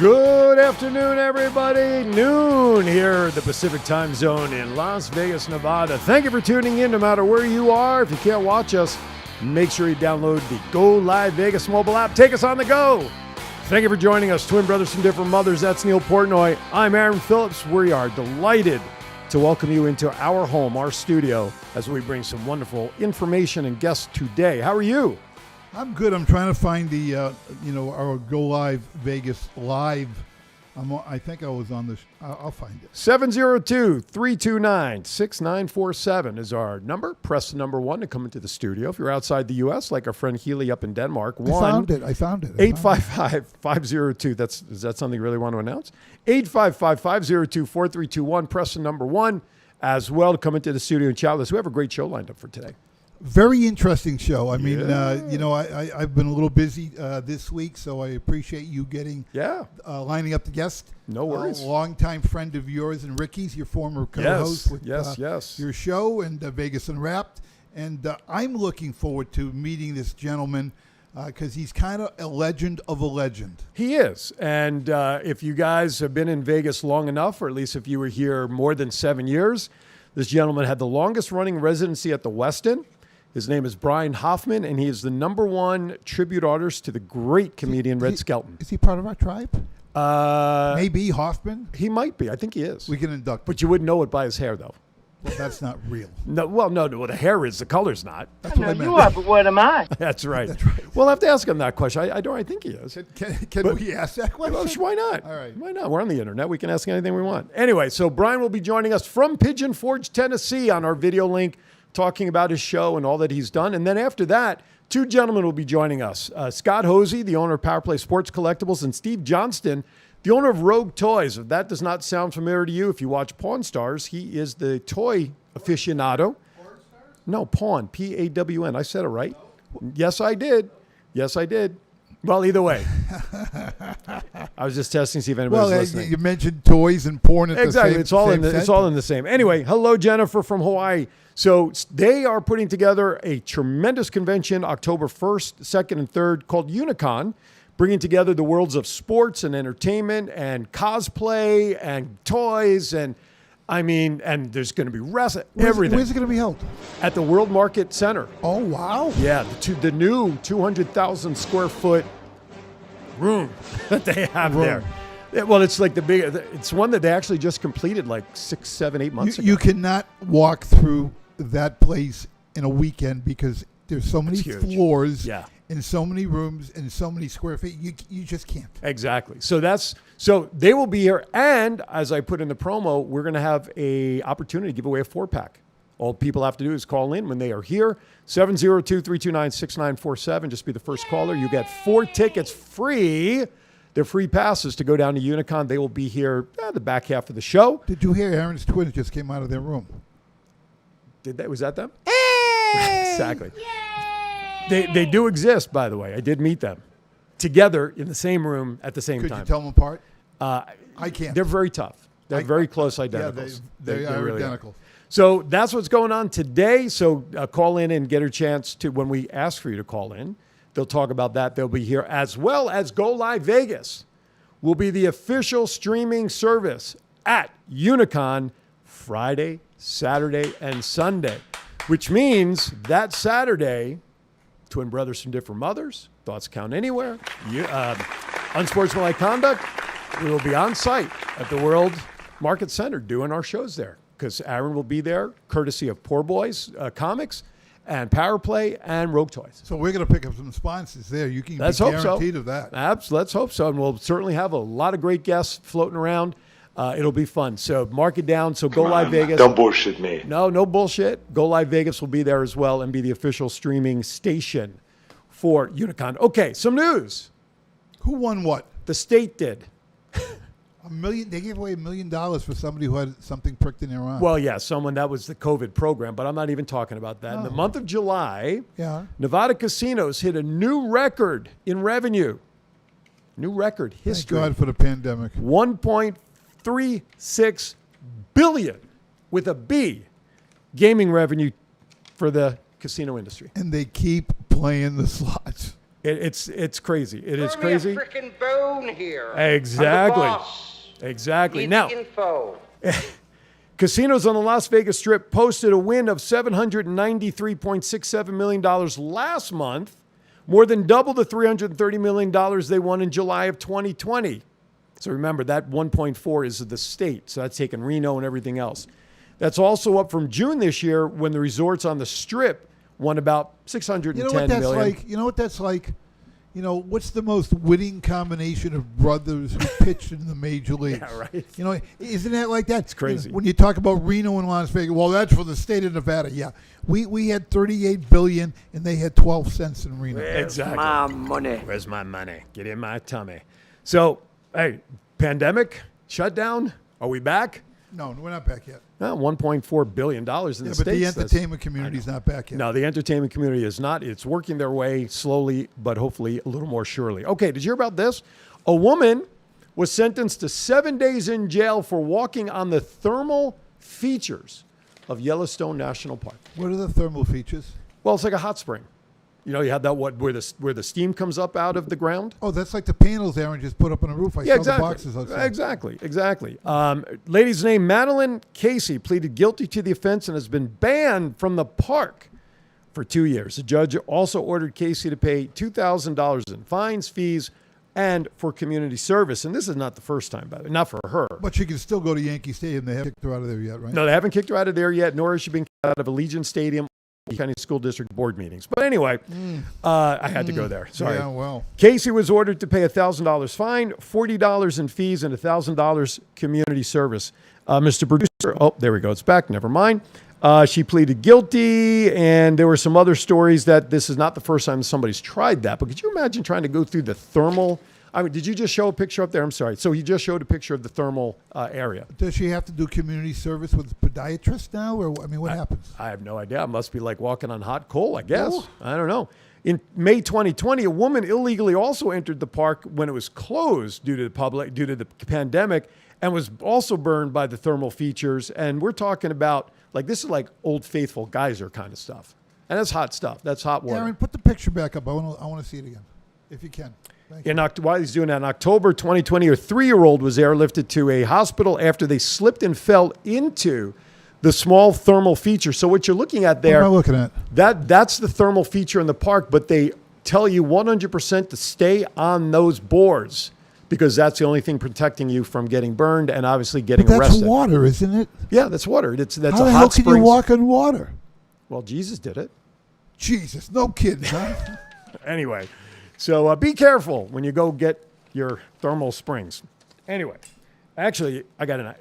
Good afternoon, everybody. Noon here at the Pacific Time Zone in Las Vegas, Nevada. Thank you for tuning in no matter where you are. If you can't watch us, make sure you download the Go Live Vegas mobile app. Take us on the go. Thank you for joining us, twin brothers from different mothers. That's Neil Portnoy. I'm Aaron Phillips. We are delighted to welcome you into our home, our studio, as we bring some wonderful information and guests today. How are you? I'm good. I'm trying to find the, our Go Live Vegas live. I think I was on this. I'll find it. 702-329-6947 is our number. Press the number 1 to come into the studio. If you're outside the U.S., like our friend Healy up in Denmark, I found it. 855-502. Is that something you really want to announce? 855-502-4321. Press the number 1 as well to come into the studio and chat with us. We have a great show lined up for today. Very interesting show. I mean, Yeah. I've been a little busy this week, so I appreciate you getting lining up the guest. No worries. A longtime friend of yours and Ricky's, your former co-host with your show and Vegas Unwrapped. And I'm looking forward to meeting this gentleman because he's kind of a legend of a legend. He is. And if you guys have been in Vegas long enough, or at least if you were here more than 7 years, this gentleman had the longest running residency at the Westin. His name is Brian Hoffman, and he is the #1 tribute artist to the great comedian Red Skelton. Is he part of our tribe? Maybe Hoffman? He might be. I think he is. We can induct him. But you wouldn't know it by his hair, though. Well, that's not real. No, the hair is. The color's not. That's what I meant. You are, but what am I? That's right. That's right. We'll have to ask him that question. I think he is. Can we ask that question? Well, why not? All right. Why not? We're on the internet. We can ask anything we want. Anyway, so Brian will be joining us from Pigeon Forge, Tennessee on our video link, talking about his show and all that he's done. And then after that, 2 gentlemen will be joining us. Scott Hosey, the owner of Power Play Sports Collectibles, and Steve Johnston, the owner of Rogue Toys. If that does not sound familiar to you, if you watch Pawn Stars, he is the toy aficionado. No, Pawn, P-A-W-N. I said it right. Yes, I did. Well, either way. I was just testing to see if anybody's listening. You mentioned toys and porn at the same it's all in the same. Anyway, hello, Jennifer from Hawaii. So they are putting together a tremendous convention October 1st, 2nd, and 3rd called Unicon, bringing together the worlds of sports and entertainment and cosplay and toys and there's going to be wrestling, everything. Where's it going to be held? At the World Market Center. Oh, wow. Yeah, the new 200,000 square foot room that they have there. Well, it's like it's one that they actually just completed like 6, 7, 8 months ago. You cannot walk through that place in a weekend because there's so many floors and so many rooms and so many square feet. You just can't. Exactly. So they will be here. And as I put in the promo, we're going to have a opportunity to give away a 4-pack. All people have to do is call in when they are here. 702-329-6947. Just be the first caller. You get 4 tickets free. They're free passes to go down to Unicon. They will be here the back half of the show. Did you hear Aaron's twins just came out of their room? Was that them? Hey! Exactly. They do exist, by the way. I did meet them together in the same room at the same time. Could you tell them apart? I can't. They're very tough. They're very close identicals. Yeah, they are really identical. So that's what's going on today. So call in and get a chance to, when we ask for you to call in, they'll talk about that. They'll be here, as well as Go Live Vegas will be the official streaming service at Unicon Friday, Saturday, and Sunday, which means that Saturday, twin brothers from different mothers, thoughts count anywhere, unsportsmanlike conduct, we will be on site at the World Market Center doing our shows there because Aaron will be there, courtesy of Poor Boys Comics and Power Play and Rogue Toys. So we're going to pick up some sponsors there. You can be guaranteed of that. Let's hope so. And we'll certainly have a lot of great guests floating around. It'll be fun. So mark it down. So Go Live Vegas. Don't bullshit me. No bullshit. Go Live Vegas will be there as well and be the official streaming station for Unicon. Okay, some news. Who won what? The state did. $1 million. They gave away $1 million for somebody who had something pricked in their arm. Well, yeah, that was the COVID program, but I'm not even talking about that. In the month of July, Nevada casinos hit a new record in revenue. New record history. Thank God for the pandemic. 1.36 billion with a B gaming revenue for the casino industry. And they keep playing the slots. It's crazy. It is Throw crazy. me a frickin' bone here. Exactly. I'm the boss. Exactly. Need Now, the info. casinos on the Las Vegas Strip posted a win of $793.67 million last month, more than double the $330 million they won in July of 2020. So remember, that 1.4 is the state. So that's taking Reno and everything else. That's also up from June this year when the resorts on the Strip won about $610 million. Like? You know what that's like? You know, what's the most winning combination of brothers who pitched in the major leagues? Yeah, right. You know, isn't that like that? It's crazy. You know, when you talk about Reno and Las Vegas, well, that's for the state of Nevada. Yeah, we had $38 billion and they had 12 cents in Reno. Exactly. My money. Where's my money? Get in my tummy. So, hey, pandemic, shutdown. Are we back? No, we're not back yet. $1.4 billion in the But States. the entertainment community's not back yet. No, the entertainment community is not. It's working their way slowly, but hopefully a little more surely. Okay, did you hear about this? A woman was sentenced to 7 days in jail for walking on the thermal features of Yellowstone National Park. What are the thermal features? Well, it's like a hot spring. You know, you have that where the steam comes up out of the ground. Oh, that's like the panels Aaron just put up on the roof. I saw the boxes outside. Exactly. Lady's name, Madeline Casey, pleaded guilty to the offense and has been banned from the park for 2 years. The judge also ordered Casey to pay $2,000 in fines, fees, and for community service. And this is not the first time, by the way, not for her. But she can still go to Yankee Stadium. They haven't kicked her out of there yet, right? No, they haven't kicked her out of there yet, nor has she been kicked out of Allegiant Stadium. County School District board meetings. But anyway, I had to go there. Sorry. Yeah, well. Casey was ordered to pay $1,000 fine, $40 in fees, and $1,000 community service. Mr. Producer, oh, there we go. It's back. Never mind. She pleaded guilty, and there were some other stories that this is not the first time somebody's tried that. But could you imagine trying to go through the thermal? I mean, did you just show a picture up there? I'm sorry. So you just showed a picture of the thermal area. Does she have to do community service with a podiatrist now? Or, I mean, what happens? I have no idea. It must be like walking on hot coal, I guess. Oh. I don't know. In May 2020, a woman illegally also entered the park when it was closed due to the pandemic and was also burned by the thermal features. And we're talking about, like, this is like Old Faithful geyser kind of stuff. And that's hot stuff. That's hot water. Aaron, put the picture back up. I want to see it again, if you can. While he's doing that, in October 2020, a 3-year-old was airlifted to a hospital after they slipped and fell into the small thermal feature. So what you're looking at there, what am I looking at? That's the thermal feature in the park, but they tell you 100% to stay on those boards because that's the only thing protecting you from getting burned and obviously getting arrested. That's water, isn't it? Yeah, that's water. That's How a the hot hell can springs. you walk on water? Well, Jesus did it. Jesus, no kidding, huh? Anyway. So be careful when you go get your thermal springs. Anyway, actually, I got an.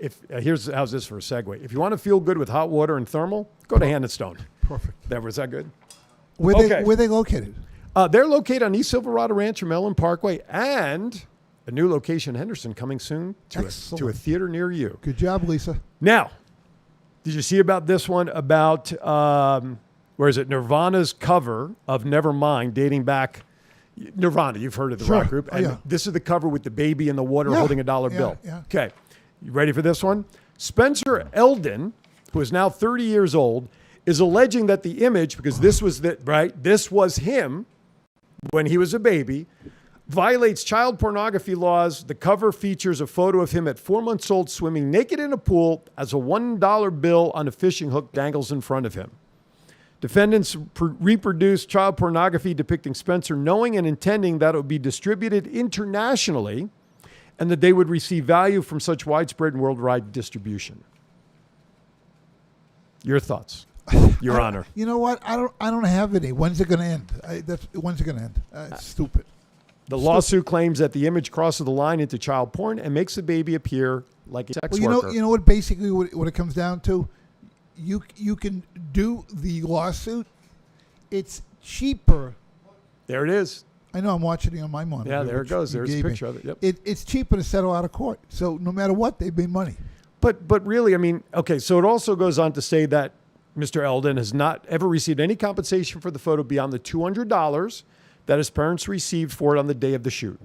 How's this for a segue? If you want to feel good with hot water and thermal, go to Hand and Stone. Perfect. Was that good? Where they located? They're located on East Silverado Ranch or Mellon Parkway, and a new location in Henderson coming soon to a theater near you. Good job, Lisa. Now, did you see about this one about where is it? Nirvana's cover of Nevermind, dating back. Nirvana, you've heard of the rock group. And this is the cover with the baby in the water holding a dollar bill. Yeah. Okay. You ready for this one? Spencer Eldon, who is now 30 years old, is alleging that the image, because this was him when he was a baby, violates child pornography laws. The cover features a photo of him at 4 months old swimming naked in a pool as a $1 bill on a fishing hook dangles in front of him. Defendants reproduced child pornography depicting Spencer knowing and intending that it would be distributed internationally and that they would receive value from such widespread and worldwide distribution. Your thoughts, Your Honor. You know what? I don't have any. When's it going to end? When's it going to end? It's stupid. The lawsuit claims that the image crosses the line into child porn and makes the baby appear like a sex worker. You know what? Basically, what it comes down to. You can do the lawsuit. It's cheaper. There it is. I know I'm watching it on my monitor. Yeah, there it goes. There's a picture of it. Yep. It's cheaper to settle out of court. So no matter what, they made money. But really, I mean, okay, so it also goes on to say that Mr. Eldon has not ever received any compensation for the photo beyond the $200 that his parents received for it on the day of the shoot.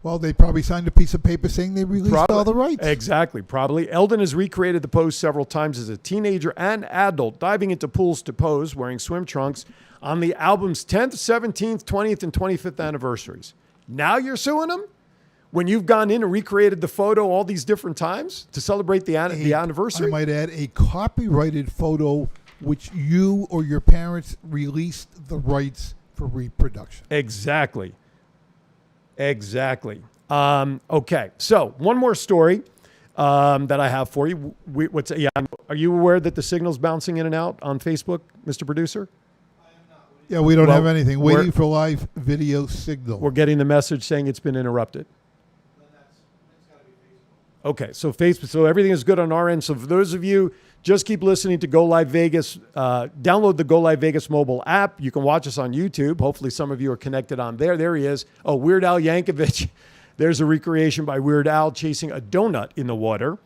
Well, they probably signed a piece of paper saying they released all the rights. Exactly, probably. Eldon has recreated the pose several times as a teenager and adult, diving into pools to pose, wearing swim trunks on the album's 10th, 17th, 20th, and 25th anniversaries. Now you're suing him? When you've gone in and recreated the photo all these different times to celebrate the anniversary? I might add a copyrighted photo which you or your parents released the rights for reproduction. Exactly. Okay, so one more story that I have for you. Are you aware that the signal's bouncing in and out on Facebook, Mr. Producer? Yeah, we don't have anything. Waiting for live video signal. We're getting the message saying it's been interrupted. Okay, so Facebook, so everything is good on our end. So for those of you, just keep listening to Go Live Vegas. Download the Go Live Vegas mobile app. You can watch us on YouTube. Hopefully some of you are connected on there. There he is. Oh, Weird Al Yankovic. There's a recreation by Weird Al chasing a donut in the water.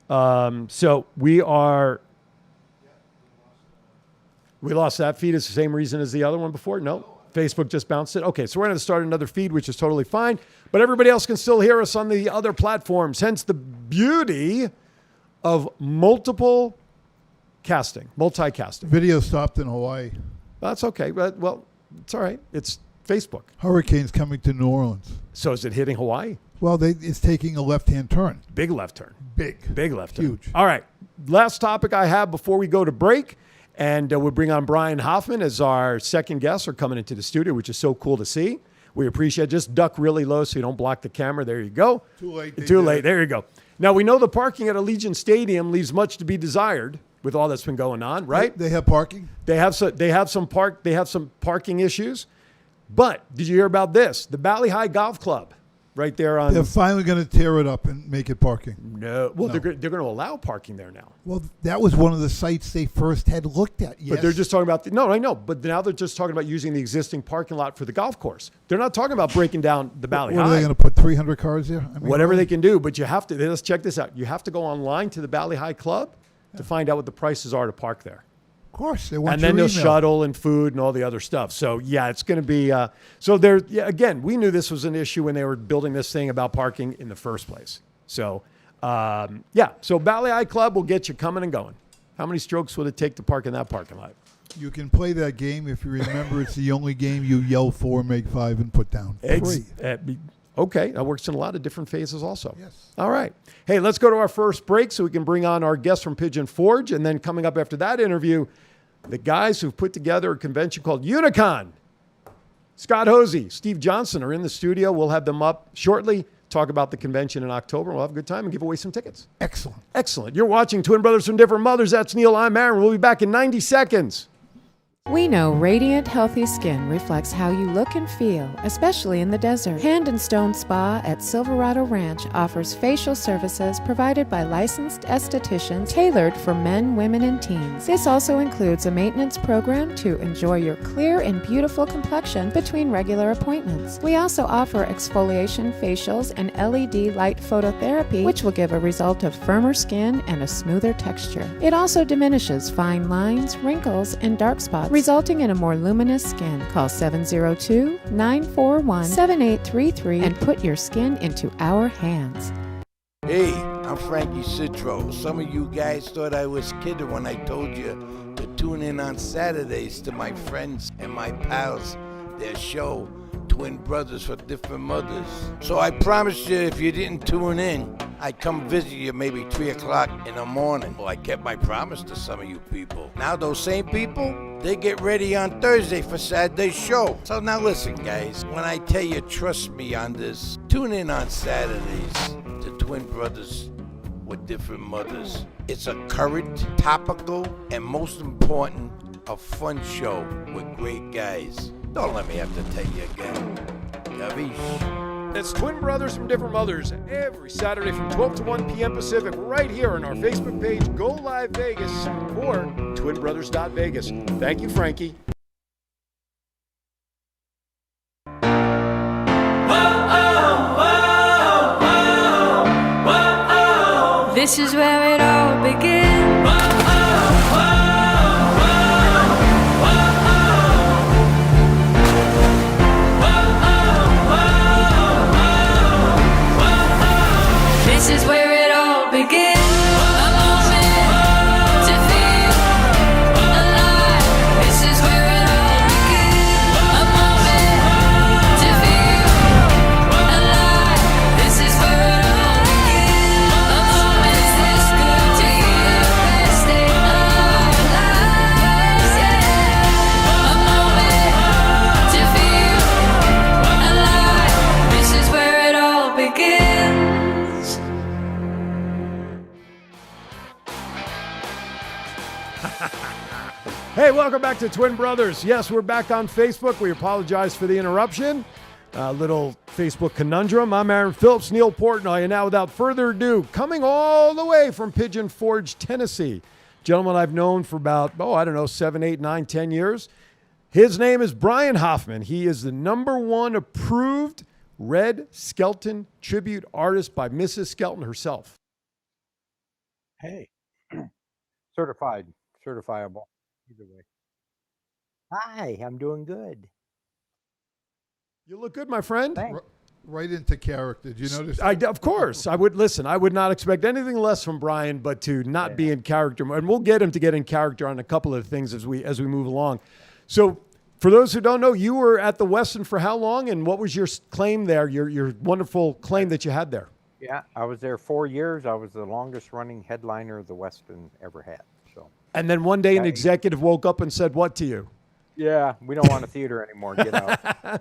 So we lost that feed. It's the same reason as the other one before? No? Facebook just bounced it? Okay, so we're going to start another feed, which is totally fine. But everybody else can still hear us on the other platforms. Hence the beauty of multicasting. Video stopped in Hawaii. That's okay. But, well, it's all right. It's Facebook. Hurricane's coming to New Orleans. So is it hitting Hawaii? Well, it's taking a left-hand turn. Big left turn. Big left turn. Huge. All right. Last topic I have before we go to break. And we'll bring on Brian Hoffman as our second guest or coming into the studio, which is so cool to see. We appreciate it. Just duck really low so you don't block the camera. There you go. Too late. Too late. There you go. Now, we know the parking at Allegiant Stadium leaves much to be desired with all that's been going on, right? They have parking? They have some parking issues. But did you hear about this? The Bali High Golf Club right there on... They're finally going to tear it up and make it parking. No. Well, they're going to allow parking there now. Well, that was one of the sites they first had looked at, yes. But they're just talking about... No, I know. But now they're just talking about using the existing parking lot for the golf course. They're not talking about breaking down the Bali High. What are they going to put, 300 cars there? I mean, whatever they can do. But you have to... Let's check this out. You have to go online to the Bali High Club to find out what the prices are to park there. Of course. They want and then your they'll email. shuttle and food and all the other stuff. So, yeah, it's going to be... so, again, we knew this was an issue when they were building this thing about parking in the first place. So, So, Bali High Club will get you coming and going. How many strokes would it take to park in that parking lot? You can play that game if you remember it's the only game you yell 4, make 5, and put down 3. Okay, that works in a lot of different phases also. Yes. All right. Hey, let's go to our first break so we can bring on our guest from Pigeon Forge. And then coming up after that interview, the guys who've put together a convention called Unicon. Scott Hosey, Steve Johnson are in the studio. We'll have them up shortly, talk about the convention in October. We'll have a good time and give away some tickets. Excellent. You're watching Twin Brothers from Different Mothers. That's Neil. I'm Aaron. We'll be back in 90 seconds. We know radiant, healthy skin reflects how you look and feel, especially in the desert. Hand and Stone Spa at Silverado Ranch offers facial services provided by licensed estheticians tailored for men, women, and teens. This also includes a maintenance program to enjoy your clear and beautiful complexion between regular appointments. We also offer exfoliation facials and LED light phototherapy, which will give a result of firmer skin and a smoother texture. It also diminishes fine lines, wrinkles, and dark spots, resulting in a more luminous skin. Call 702-941-7833 and put your skin into our hands. Hey, I'm Frankie Citro. Some of you guys thought I was kidding when I told you to tune in on Saturdays to my friends and my pals, their show, Twin Brothers for Different Mothers. So I promised you if you didn't tune in, I'd come visit you maybe 3 o'clock in the morning. Well, I kept my promise to some of you people. Now those same people, they get ready on Thursday for Saturday's show. So now listen, guys, when I tell you trust me on this, tune in on Saturdays to Twin Brothers with Different Mothers. It's a current, topical, and most important, a fun show with great guys. Don't let me have to tell you again. Gavish. It's Twin Brothers from Different Mothers every Saturday from 12 to 1 p.m. Pacific right here on our Facebook page, Go Live Vegas, or twinbrothers.vegas. Thank you, Frankie. This is where it all begins. This is where it all begins. A moment to feel alive. This is where it all begins. A moment to feel alive. This is where it all begins. A moment is this good to you, the best day of our lives. Yeah. A moment to feel alive. This is where it all begins. Hey, welcome back to Twin Brothers. Yes, we're back on Facebook. We apologize for the interruption. A little Facebook conundrum. I'm Aaron Phillips, Neil Portnoy, and now without further ado, coming all the way from Pigeon Forge, Tennessee, gentleman I've known for about, 7, 8, 9, 10 years. His name is Brian Hoffman. He is the #1 approved Red Skelton tribute artist by Mrs. Skelton herself. Hey, certifiable, either way. Hi, I'm doing good. You look good, my friend. Thanks. Right into character. Did you notice? Of course. I would not expect anything less from Brian, but to not be in character. And we'll get him to get in character on a couple of things as we move along. So for those who don't know, you were at the Westin for how long? And what was your claim there, your wonderful claim that you had there? Yeah, I was there 4 years. I was the longest running headliner the Westin ever had. So. And then one day an executive woke up and said what to you? Yeah, we don't want a theater anymore. Get out.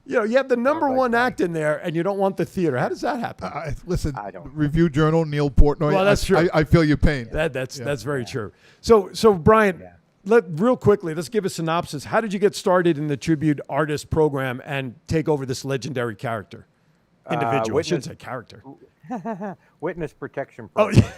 You have the #1 act in there, and you don't want the theater. How does that happen? Listen, I don't. Review Journal, Neil Portnoy. Well, that's true. I feel your pain. That's very true. So Brian, real quickly, let's give a synopsis. How did you get started in the tribute artist program and take over this legendary character? Individual, I shouldn't say character. Witness protection Oh, program.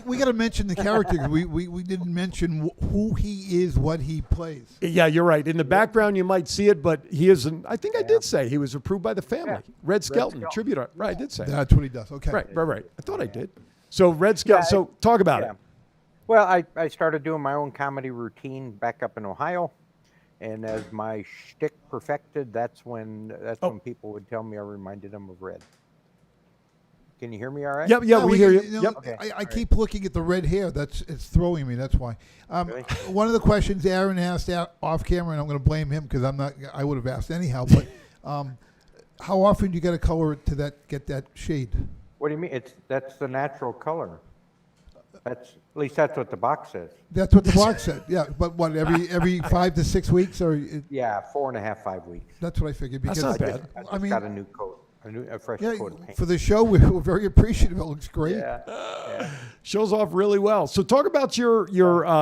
We got to mention the character. 'Cause we didn't mention who he is, what he plays. Yeah, you're right. In the background, you might see it, but he is. I think I did say he was approved by the family. Yeah. Red Skelton, tribute art. Right, I did say. That's what he does. Okay. Right. I thought I did. So Red Skelton. So talk about it. Well, I started doing my own comedy routine back up in Ohio, and as my shtick perfected, that's when people would tell me I reminded them of Red. Can you hear me all right? Yeah, we hear you. Yep. Okay. I keep looking at the red hair. It's throwing me. That's why. Really? One of the questions Aaron asked off camera, and I'm going to blame him because I would have asked anyhow. But how often do you got to color it to get that shade? What do you mean? That's the natural color. At least that's what the box says. That's what the box said. Yeah, but what every 5 to 6 weeks or? Yeah, 4.5, 5 weeks. That's what I figured. Because That's not bad. I just got a new coat, a fresh coat of paint. For the show, we're very appreciative. It looks great. Yeah. Shows off really well. So talk about your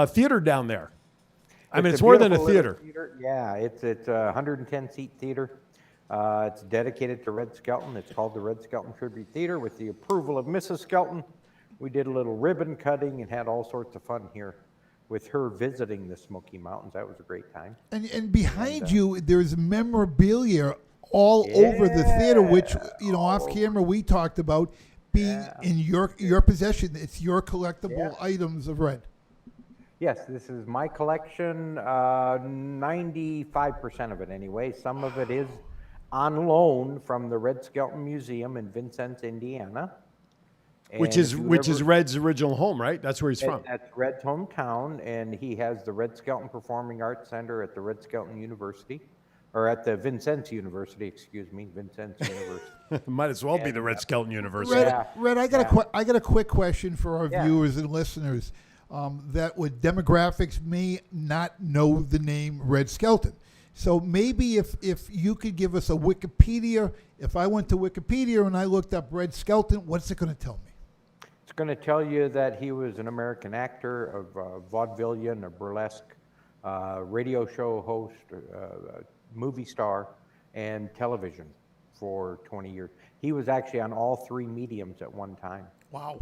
theater down there. I mean, it's more than a theater. Yeah, it's a 110-seat theater. It's dedicated to Red Skelton. It's called the Red Skelton Tribute Theater with the approval of Mrs. Skelton. We did a little ribbon cutting and had all sorts of fun here with her visiting the Smoky Mountains. That was a great time. And behind you, there's memorabilia all over the theater, which, off camera we talked about being in your possession. It's your collectible items of Red. Yes, this is my collection, 95% of it anyway. Some of it is on loan from the Red Skelton Museum in Vincennes, Indiana. Which is Red's original home, right? That's where he's from. That's Red's hometown, and he has the Red Skelton Performing Arts Center at the Red Skelton University, or at the Vincennes University, Vincennes University. Might as well be the Red Skelton University. Red, I got a quick question for our viewers and listeners that with demographics may not know the name Red Skelton. So maybe if you could give us a Wikipedia, if I went to Wikipedia and I looked up Red Skelton, what's it going to tell me? It's going to tell you that he was an American actor, a vaudevillian, a burlesque, radio show host, movie star, and television for 20 years. He was actually on all three mediums at one time. Wow.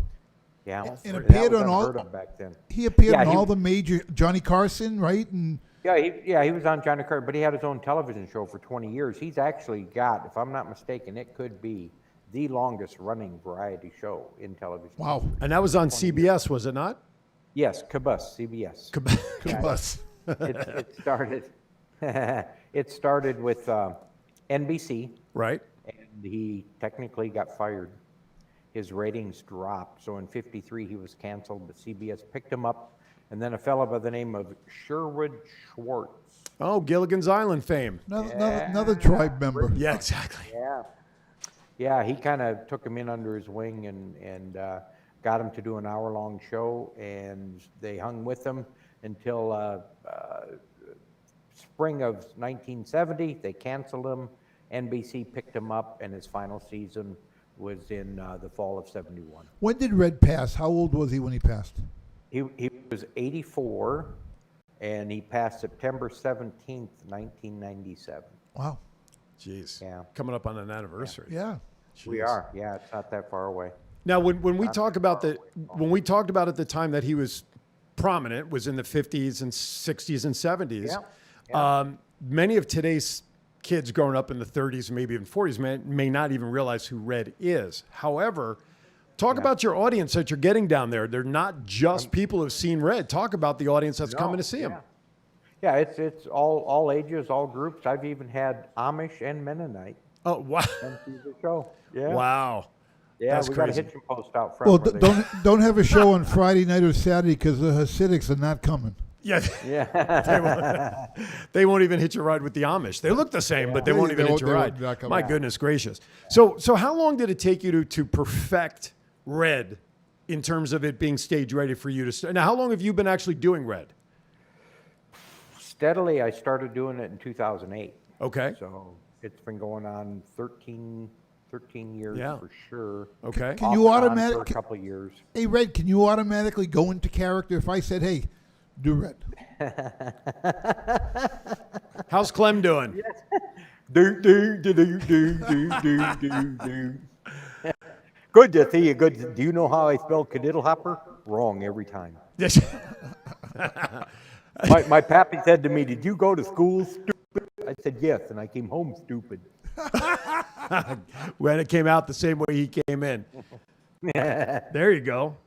Yeah. And appeared on all back then. He appeared on all the major Johnny Carson, right? And he was on Johnny Carson, but he had his own television show for 20 years. He's actually got, if I'm not mistaken, it could be the longest running variety show in television. Wow. And that was on CBS, was it not? Yes, Cabus, CBS. Cabus. It started with NBC. Right. And he technically got fired. his ratings dropped. So in 53, he was canceled, but CBS picked him up. And then a fellow by the name of Sherwood Schwartz. Oh, Gilligan's Island fame. Another tribe member. Yeah, exactly. Yeah. Yeah, he kind of took him in under his wing and got him to do an hour-long show, and they hung with him until spring of 1970. They canceled him. NBC picked him up, and his final season was in the fall of 71. When did Red pass? How old was he when he passed? He was 84, and he passed September 17th, 1997. Wow. Jeez. Yeah. Coming up on an anniversary. Yeah. We are. Yeah, it's not that far away. Now, when we talk about when we talked about at the time that he was prominent, was in the 50s and 60s and 70s. Yeah. Many of today's kids growing up in the 30s and maybe even 40s may not even realize who Red is. However, talk about your audience that you're getting down there. They're not just people who've seen Red. Talk about the audience that's coming to see him. Yeah, it's all ages, all groups. I've even had Amish and Mennonite Oh, wow. come see the show. Yeah. Wow. Yeah, That's we got a crazy. hitching post out front. Well, where they- don't have a show on Friday night or Saturday because the Hasidics are not coming. Yeah. Yeah. They won't even hitch a ride with the Amish. They look the same, but they won't even hitch a They won't ride. not come My out. goodness gracious. So how long did it take you to perfect Red in terms of it being stage ready for you to start? Now, how long have you been actually doing Red? Steadily, I started doing it in 2008. Okay. So it's been going on 13 years Yeah. for sure. Okay. Can you Off and on automatic- for a couple of years? Hey, Red, can you automatically go into character if I said, hey, do Red? How's Clem doing? Do, do, do, do, do, do, do, do, do. Good to see you. Good. Do you know how I spell Kadiddlehopper? Wrong every time. Yes. My pappy said to me, "Did you go to school, stupid?" I said, "Yes," and I came home stupid. When it came out the same way he came in. There you go.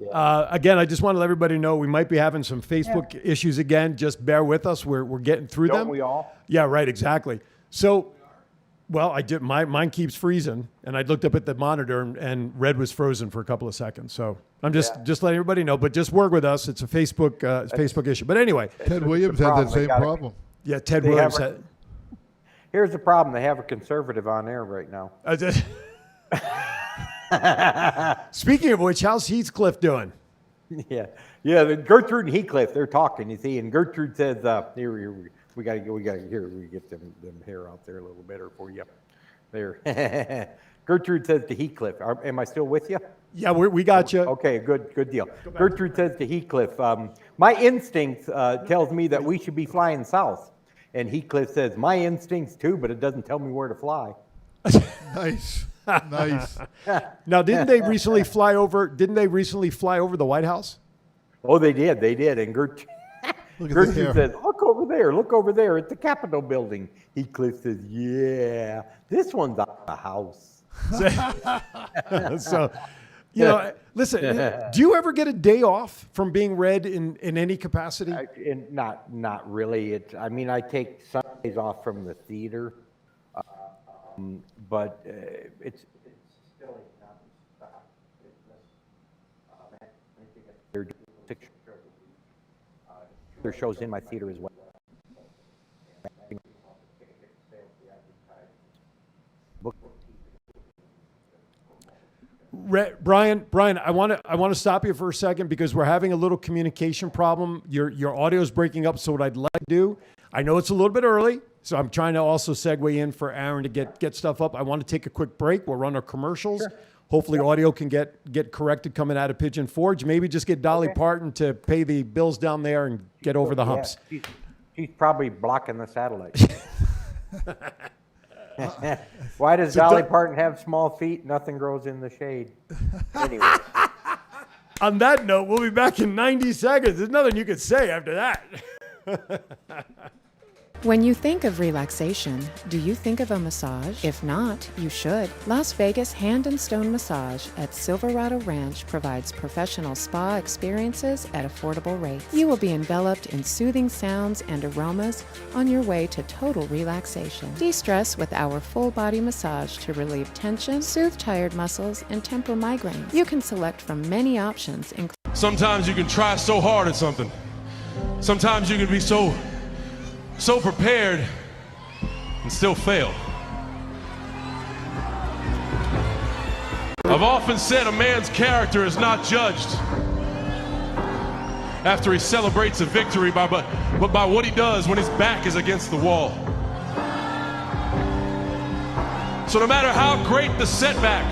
Again, I just want to let everybody know we might be having some Facebook issues again. Just bear with us. We're getting through Don't them. we all? Yeah, right, exactly. So, well, I did. Mine keeps freezing, and I looked up at the monitor, and Red was frozen for a couple of seconds. So I'm just letting everybody know. But just work with us. It's a Facebook issue. But anyway, Ted Williams had that problem. They same gotta- problem. yeah, Ted They Williams. have Here's the problem: they have a conservative on air right now. Speaking of which, how's Heathcliff doing? Yeah. Gertrude and Heathcliff, they're talking. You see, and Gertrude says, "Here, we got to get them hair out there a little better for you." There. Gertrude says to Heathcliff, "Am I still with you?" Yeah, we got you. Okay, good deal. Gertrude says to Heathcliff, "My instinct tells me that we should be flying south." And Heathcliff says, "My instincts too, but it doesn't tell me where to fly." Nice. Nice. Now, didn't they recently fly over the White House? Oh, they did. And Look at the Gertrude hair. says, look over there at the Capitol building." Heathcliff says, "Yeah, this one's a house." So, listen, do you ever get a day off from being Red in any capacity? And not really. I take Sundays off from the theater, but it's still not. They're doing 6 shows a week. Their shows in my theater as well. Brian, I want to stop you for a second because we're having a little communication problem. Your audio is breaking up. So what I'd like to do, I know it's a little bit early, so I'm trying to also segue in for Aaron to get stuff up. I want to take a quick break. We'll run our commercials. Sure. Hopefully, audio can get corrected coming out of Pigeon Forge. Maybe just get Dolly Parton to pay the bills down there and get over the humps. Yeah, she's probably blocking the satellite. Why does Dolly Parton have small feet? Nothing grows in the shade. Anyway. On that note, we'll be back in 90 seconds. There's nothing you can say after that. When you think of relaxation, do you think of a massage? If not, you should. Las Vegas Hand and Stone Massage at Silverado Ranch provides professional spa experiences at affordable rates. You will be enveloped in soothing sounds and aromas on your way to total relaxation. De-stress with our full body massage to relieve tension, soothe tired muscles, and temper migraines. You can select from many options, including Sometimes you can try so hard at something. Sometimes you can be so prepared and still fail. I've often said a man's character is not judged after he celebrates a victory, but by what he does when his back is against the wall. So no matter how great the setback,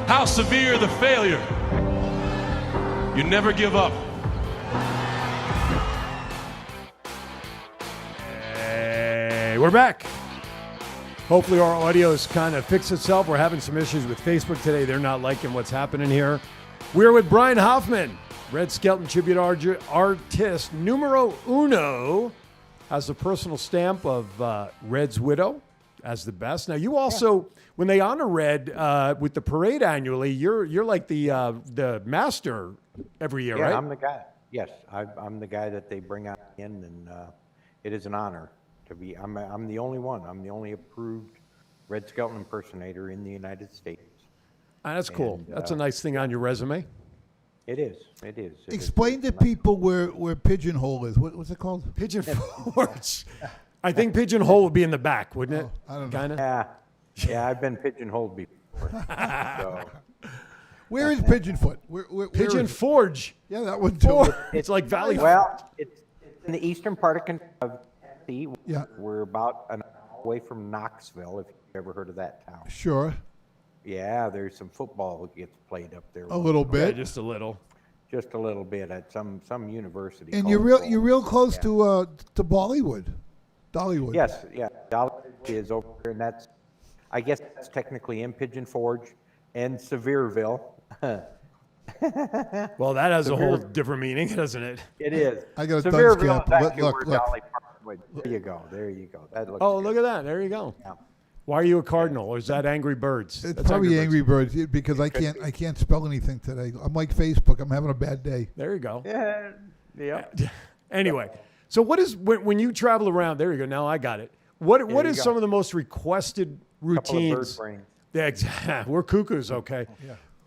how severe the failure, you never give up. Hey, we're back. Hopefully our audio's kind of fixed itself. We're having some issues with Facebook today. They're not liking what's happening here. We're with Brian Hoffman, Red Skelton tribute artist numero uno, has the personal stamp of Red's widow as the best. Now you also, when they honor Red with the parade annually, you're like the master every year, right? Yeah, I'm the guy. Yes, I'm the guy that they bring out in, and it is an honor to be. I'm the only one. I'm the only approved Red Skelton impersonator in the United States. That's cool. That's a nice thing on your resume. It is. It is. Explain to people where Pigeonhole is. What's it called? Pigeon Forge. I think Pigeonhole would be in the back, wouldn't it? I don't know. Kinda? Yeah, I've been pigeonholed before. So, Where is Pigeonfoot? Where Pigeon is it? Forge. Yeah, that one too. It's like Valley. well, it's in the eastern part of Tennessee. Yeah. We're about an hour away from Knoxville, if you've ever heard of that town. Sure. Yeah, there's some football that gets played up there. A little Yeah, bit. just a little. Just a little bit at some university. And called you're real close to Bollywood. Dollywood. Yes, yeah. Dollar is over there, and I guess that's technically in Pigeon Forge and Sevierville. Well, that has a whole different meaning, doesn't it? It is. I got a Sevierville thumbs is up. actually Look. where Dolly Parton went. There you go. There you go. That looks Oh, good. look at that. There you go. Yeah. Why are you a Cardinal? Or is that Angry Birds? It's That's probably Angry Birds because I can't spell anything today. I'm like Facebook. I'm having a bad day. There you go. Yeah. Anyway, so what is when you travel around? There you go. Now I got it. What you is go. some of the most requested Couple of bird routines? brains. Yeah, we're cuckoos, okay.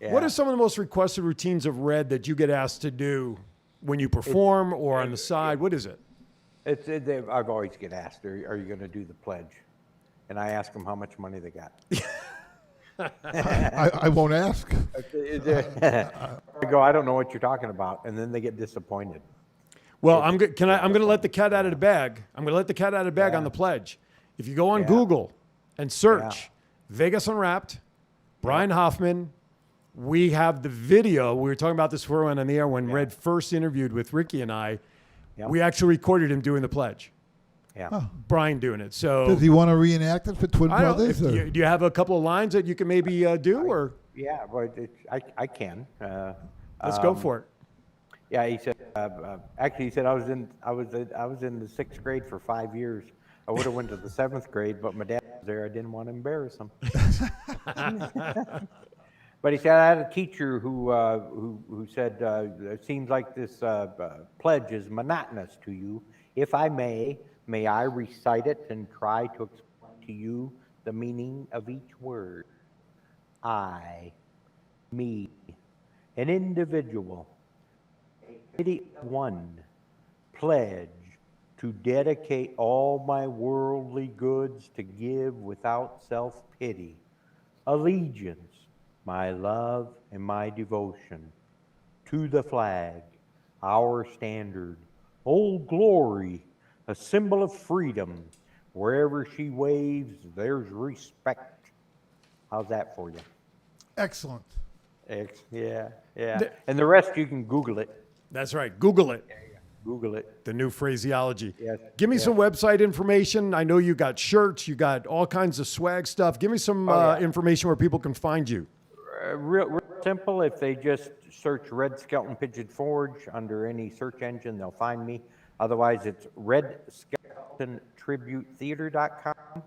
Yeah. What are some of the most requested routines of Red that you get asked to do when you perform or on the side? What is it? I've always get asked, are you going to do the pledge? And I ask them how much money they got. I won't ask. I go, I don't know what you're talking about, and then they get disappointed. Well, I'm going to let the cat out of the bag. I'm going to let the cat out of the bag on the pledge. If you go on Google and search Vegas Unwrapped, Brian Hoffman, we have the video. We were talking about this before we went on the air when Red first interviewed with Ricky and I. Yep. We actually recorded him doing the pledge. Yeah. Brian doing it. So Does he want to reenact it for Twin I don't, Brothers? do you have a couple of lines that you can maybe do, or Yeah, but I can. let's go for it. Yeah, he said. Actually, he said I was in the 6th grade for 5 years. I would have went to the 7th grade, but my dad was there. I didn't want to embarrass him. But he said I had a teacher who said it seems like this pledge is monotonous to you. If I may I recite it and try to explain to you the meaning of each word. I, me, an individual, one, pledge to dedicate all my worldly goods to give without self-pity, allegiance, my love and my devotion, to the flag, our standard, Old Glory, a symbol of freedom. Wherever she waves, there's respect. How's that for you? Excellent. Yeah. And the rest you can Google it. That's right. Google it. Google it. The new phraseology. Yes, Give me some website information. I know you got shirts, you got all kinds of swag stuff. Give me some information where people can find you. Real simple. If they just search Red Skelton Pigeon Forge under any search engine, they'll find me. Otherwise, it's RedSkeltonTributeTheater.com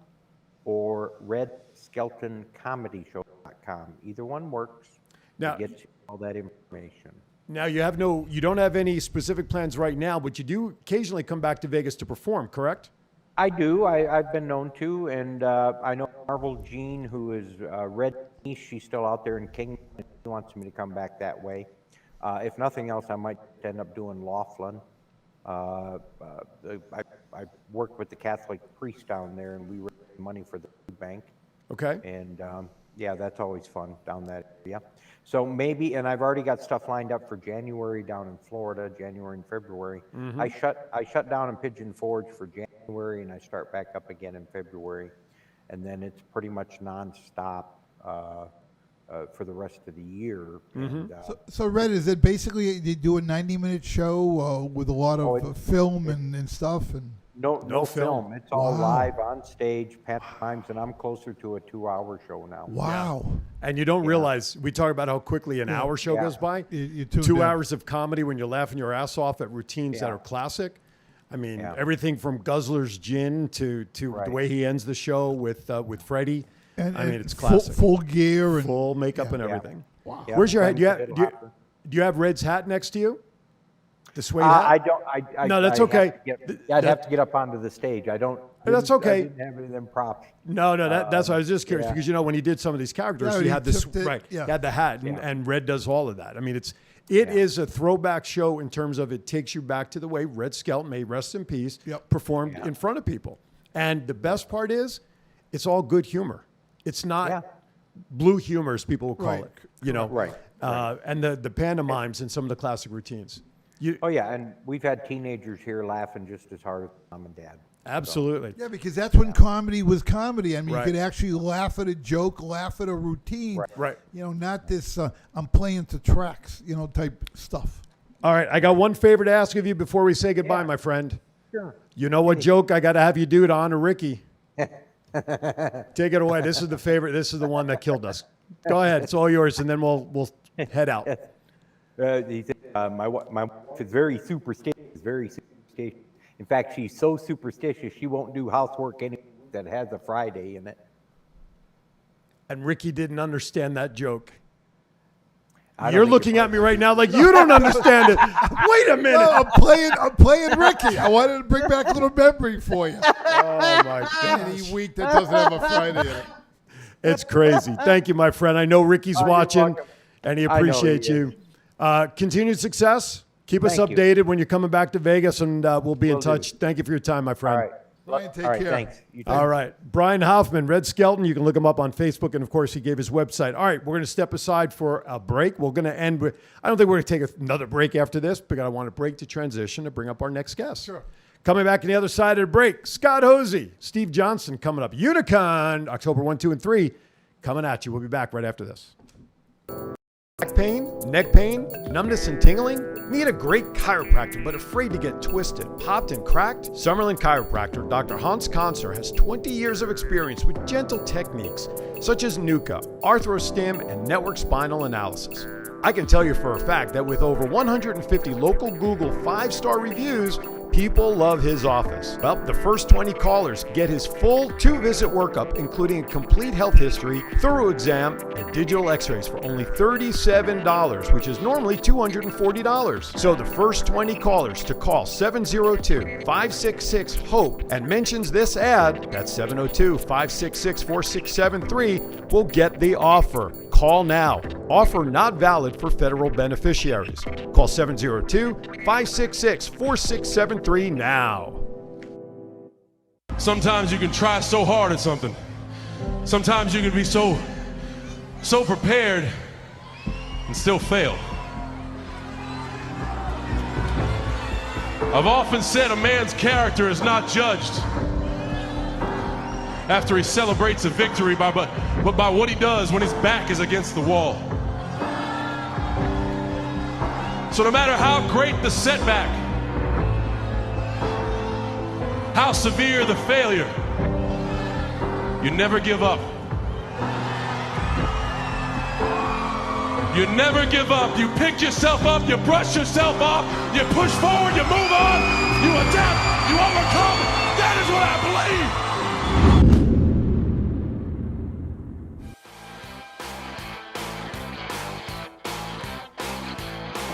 or RedSkeltonComedyShow.com. Either one works. Now, to get you all that information. Now you don't have any specific plans right now, but you do occasionally come back to Vegas to perform, correct? I do. I've been known to, and I know Marvel Jean, who is Red Niche. She's still out there in King. She wants me to come back that way. If nothing else, I might end up doing Laughlin. I work with the Catholic priest down there, and we raise money for the food bank. Okay. And yeah, that's always fun down that area. So maybe, and I've already got stuff lined up for January down in Florida, January and February. Mm-hmm. I shut down in Pigeon Forge for January, and I start back up again in February, and then it's pretty much nonstop for the rest of the year. Mm-hmm. And, So Red, is it basically they do a 90-minute show with a lot of film and stuff? And no film. It's all Wow. live on stage, pantomimes, and I'm closer to a 2-hour show now. wow. And you don't realize, we talk about how quickly an hour show goes by. You tuned 2 in. hours of comedy when you're laughing your ass off at routines that are classic. I mean, everything from Guzzler's Gin to the way he ends the show with Freddie. And, I mean, it's classic. Full gear and Full makeup and everything. Wow. Yeah, Where's your hat? Frank's a bit hotter. Do you have Red's hat next to you? The suede hat? I don't. No, that's I'd okay. I'd have to get up onto the stage. I don't. That's I okay. didn't have any of them props. No, that's why I was just curious because when he did some of these characters, Yeah, he he had this tipped it, he had the hat, and Red does all of that. I mean, it is a throwback show in terms of it takes you back to the way Red Skelton, may rest in peace, performed in front of people. And the best part is, it's all good humor. It's not blue humor, as people will call it. You know, and the pantomimes and some of the classic routines. And we've had teenagers here laughing just as hard as mom and dad. Absolutely. Yeah, because that's when comedy was comedy. I mean, you could actually laugh at a joke, laugh at a routine. Right. You know, not this I'm playing to tracks, type stuff. All right, I got one favor to ask of you before we say goodbye, my friend. Sure. You know what joke I got to have you do to honor Ricky? Take it away. This is the favorite. This is the one that killed us. Go ahead. It's all yours, and then we'll head out. He said, my wife is very superstitious. In fact, she's so superstitious she won't do housework that has a Friday in it. And Ricky didn't understand that joke. I don't You're think looking it's at me right now like you don't understand it. Wait a minute. No, I'm playing Ricky. I wanted to bring back a little memory for you. Oh my God. Any week that doesn't have a Friday in it. It's crazy. Thank you, my friend. I know Ricky's you're watching, welcome. and he I know he appreciates you. Continued success. Keep us Thank you. updated when you're coming back to Vegas, and we'll be in Will do. touch. Thank you for your time, my friend. All right. Brian, take All right, care. thanks. You too. All right. Brian Hoffman, Red Skelton. You can look him up on Facebook. And, of course, he gave his website. All right. We're going to step aside for a break. We're going to end with, I don't think we're going to take another break after this, because I want to break to transition to bring up our next guest. Sure. Coming back on the other side of the break, Scott Hosey, Steve Johnson coming up. Unicon, October 1, 2, and 3, coming at you. We'll be back right after this. Back pain, neck pain, numbness and tingling? Need a great chiropractor but afraid to get twisted, popped, and cracked? Summerlin Chiropractor Dr. Hans Konzer has 20 years of experience with gentle techniques such as NUCA, ArthroStim, and network spinal analysis. I can tell you for a fact that with over 150 local Google 5-star reviews, people love his office. Well, the first 20 callers get his full 2-visit workup, including a complete health history, thorough exam, and digital x-rays for only $37, which is normally $240. So the first 20 callers to call 702-566-HOPE and mentions this ad, that's 702-566-4673, will get the offer. Call now. Offer not valid for federal beneficiaries. Call 702-566-4673 now. Sometimes you can try so hard at something. Sometimes you can be so prepared and still fail. I've often said a man's character is not judged after he celebrates a victory, but by what he does when his back is against the wall. So no matter how great the setback, how severe the failure, you never give up. You never give up. You pick yourself up, you brush yourself off, you push forward, you move on. you adapt, you overcome. That is what I believe.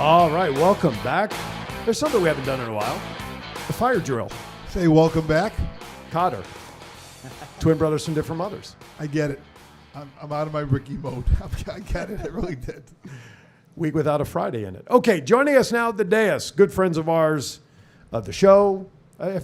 All right, welcome back. There's something we haven't done in a while. The fire drill. Say welcome back. Cotter. Twin brothers from different mothers. I get it. I'm out of my Ricky mode. I get it. I really did. Week without a Friday in it. Okay, joining us now at the dais, good friends of ours of the show.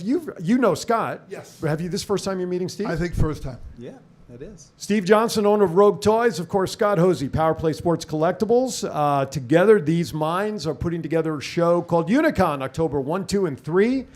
You know Scott. Yes. Have you this first time you're meeting Steve? I think first time. Yeah, it is. Steve Johnson, owner of Rogue Toys. Of course, Scott Hosey, Power Play Sports Collectibles. Together, these minds are putting together a show called Unicon, October 1, 2, and 3.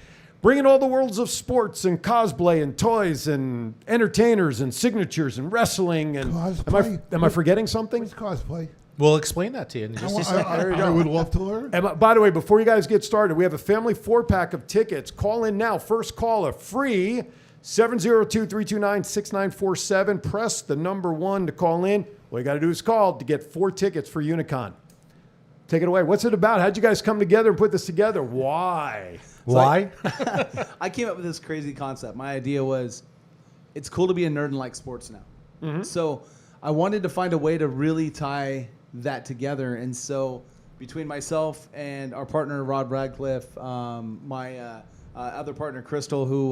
Bringing all the worlds of sports and cosplay and toys and entertainers and signatures and wrestling. And Cosplay? Am I forgetting something? What's cosplay? We'll explain that to you in just a second. I would love to learn. And by the way, before you guys get started, we have a family 4-pack of tickets. Call in now. First caller, free, 702-329-6947. Press the number 1 to call in. All you got to do is call to get 4 tickets for Unicon. Take it away. What's it about? How'd you guys come together and put this together? Why? Why? I came up with this crazy concept. My idea was it's cool to be a nerd and like sports now. Mm-hmm. So I wanted to find a way to really tie that together. And so between myself and our partner, Rod Radcliffe, my other partner, Crystal, who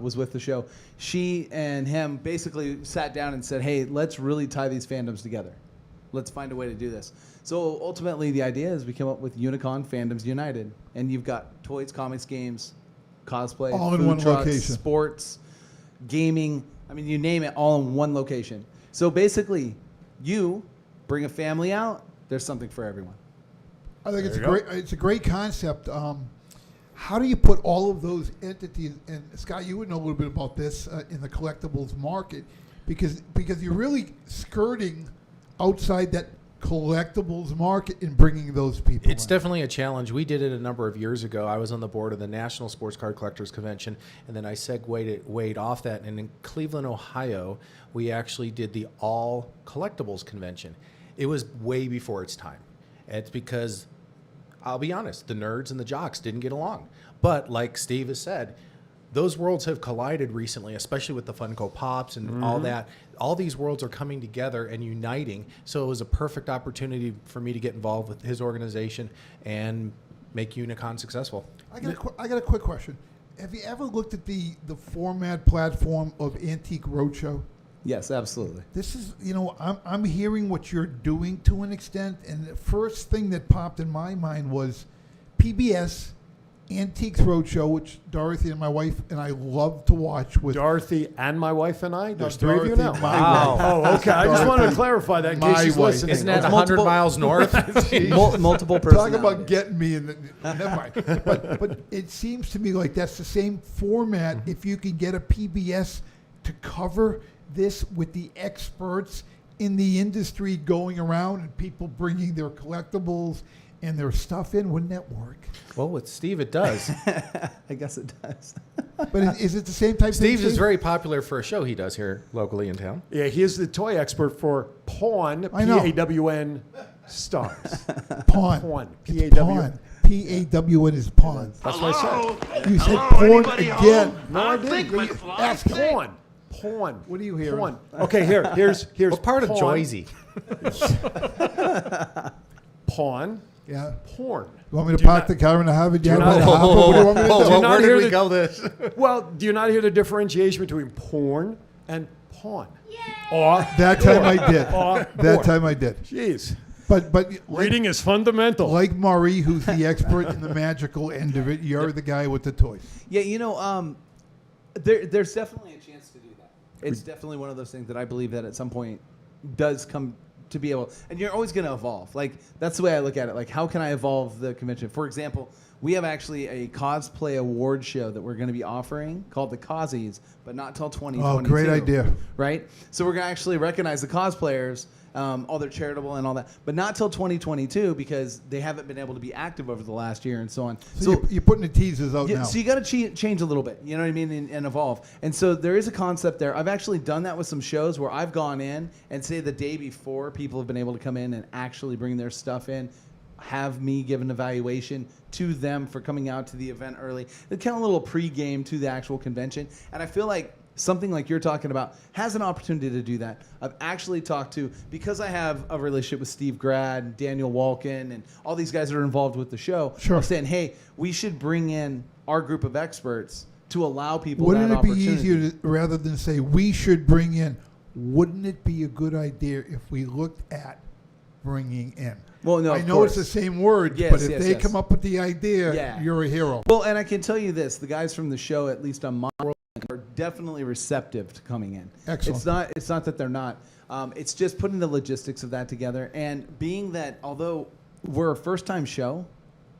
was with the show, she and him basically sat down and said, hey, let's really tie these fandoms together. Let's find a way to do this. So ultimately, the idea is we came up with Unicon Fandoms United. And you've got toys, comics, games, cosplay, all in food one trucks, location. sports, gaming. I mean, you name it, all in one location. So basically, you bring a family out, there's something for everyone. I think it's a great concept. How do you put all of those entities? And Scott, you would know a little bit about this in the collectibles market, because you're really skirting outside that collectibles market and bringing those people. It's definitely a challenge. We did it a number of years ago. I was on the board of the National Sports Card Collectors Convention, and then I segued off that. And in Cleveland, Ohio, we actually did the All Collectibles Convention. It was way before its time. It's because, I'll be honest, the nerds and the jocks didn't get along. But like Steve has said, those worlds have collided recently, especially with the Funko Pops and all that. All these worlds are coming together and uniting. So it was a perfect opportunity for me to get involved with his organization and make Unicon successful. I got a quick question. Have you ever looked at the format platform of Antique Roadshow? Yes, absolutely. This is, I'm hearing what you're doing to an extent, and the first thing that popped in my mind was PBS Antiques Roadshow, which Dorothy and my wife and I love to watch. With Dorothy and my wife and I? There's No, 3 of you Dorothy, now. my wife. Oh, okay. I just wanted to clarify that in My case she's wife. listening. Isn't that It's 100 multiple- miles north? Multiple Talk personalities. about getting me in the, never mind. But it seems to me like that's the same format. If you can get a PBS to cover this with the experts in the industry going around and people bringing their collectibles and their stuff in, wouldn't that work? Well, with Steve, it does. I guess it does. But is it the same type Steve thing? is very popular for a show he does here locally in town. Yeah, he is the toy expert for Pawn, I know. P-A-W-N stars. Pawn. Pawn. It's P-A-W-N. pawn. P-A-W-N is pawn. That's what I said. You said porn again. No, I didn't. Ask Pawn. Pawn. What are you hearing? Pawn. Okay, here's What part of Pawn. Joyzy? Pawn. Yeah. Porn. You want me to Do you park not- the car in the Harvard you Yard not- by the hopper? What do you want me to do? you not where hear did we the- go this? Well, do you not hear the differentiation between porn and pawn? Or That time I did. Or That or. time I did. Jeez. But Reading is fundamental. like Maury, who's the expert in the magical end of it, you're the guy with the toys. Yeah, there's definitely a chance to do that. It's definitely one of those things that I believe that at some point does come to be able, and you're always going to evolve. Like, that's the way I look at it. Like, how can I evolve the convention? For example, we have actually a cosplay award show that we're going to be offering called the Causies, but not till 2022. Oh, great idea. Right? So we're going to actually recognize the cosplayers, all their charitable and all that, but not till 2022 because they haven't been able to be active over the last year and so on. So you're putting the teasers out Yeah, now. so you got to change a little bit, you know what I mean, and evolve. And so there is a concept there. I've actually done that with some shows where I've gone in and say the day before people have been able to come in and actually bring their stuff in. have me give an evaluation to them for coming out to the event early. It's kind of a little pregame to the actual convention. And I feel like something like you're talking about has an opportunity to do that. I've actually talked to, because I have a relationship with Steve Grad, Daniel Walken, and all these guys that are involved with the show. Sure. I'm saying, hey, we should bring in our group of experts to allow people Wouldn't that it be opportunity. easier to, rather than say we should bring in, wouldn't it be a good idea if we looked at bringing in? Well, no, I of know course. it's the same word, Yes, but if yes, they yes. come up with the idea, Yeah. you're a hero. Well, and I can tell you this: the guys from the show, at least on my world, are definitely receptive to coming in. Excellent. It's not that they're not. It's just putting the logistics of that together, and being that although we're a first-time show,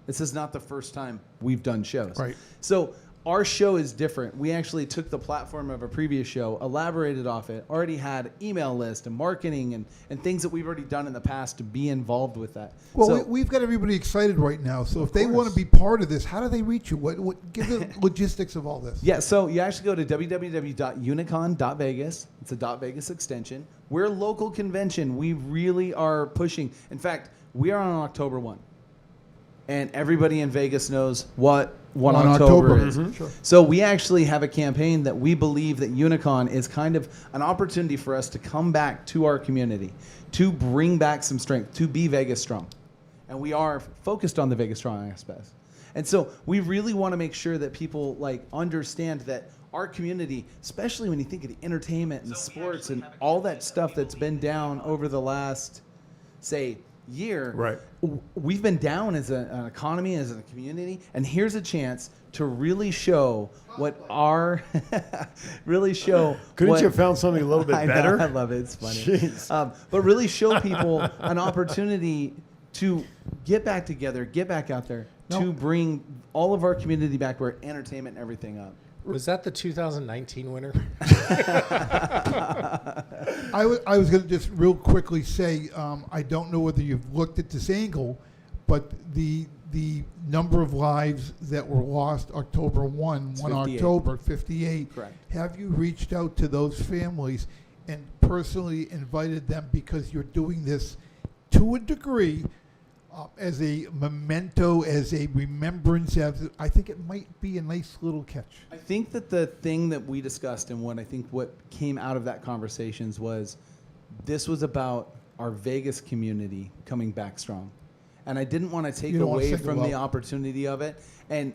this is not the first time we've done shows. Right. So our show is different. We actually took the platform of a previous show, elaborated off it, already had email list and marketing and things that we've already done in the past to be involved with that. Well, So- we've got everybody excited right now. So if they course. want to be part of this, how do they reach you? What give the logistics of all this? Yeah, so you actually go to www.unicon.vegas. It's a .vegas extension. We're a local convention. We really are pushing. In fact, we are on October 1. And everybody in Vegas knows what 1 1 October, October. is. Sure. So we actually have a campaign that we believe that Unicon is kind of an opportunity for us to come back to our community, to bring back some strength, to be Vegas strong. And we are focused on the Vegas strong aspects. And so we really want to make sure that people like understand that our community, especially when you think of the entertainment and sports and all that stuff that's been down over the last, say, year, Right. We've been down as an economy, as a community, and here's a chance to really show what our really show. Couldn't what, you have found something a little bit I know, better? I love it. It's funny. Jeez. But really show people an opportunity to get back together, get back out there, to bring all of our community back, where entertainment and everything up. Was that the 2019 winner? I was going to just real quickly say, I don't know whether you've looked at this angle, but the number of lives that were lost October 1 It's 1 58. October, 58. Correct. Have you reached out to those families and personally invited them, because you're doing this to a degree as a memento, as a remembrance? I think it might be a nice little catch. I think that the thing that we discussed and what came out of that conversations was this was about our Vegas community coming back strong. And I didn't want to take You don't wanna away single from the out. opportunity of it. And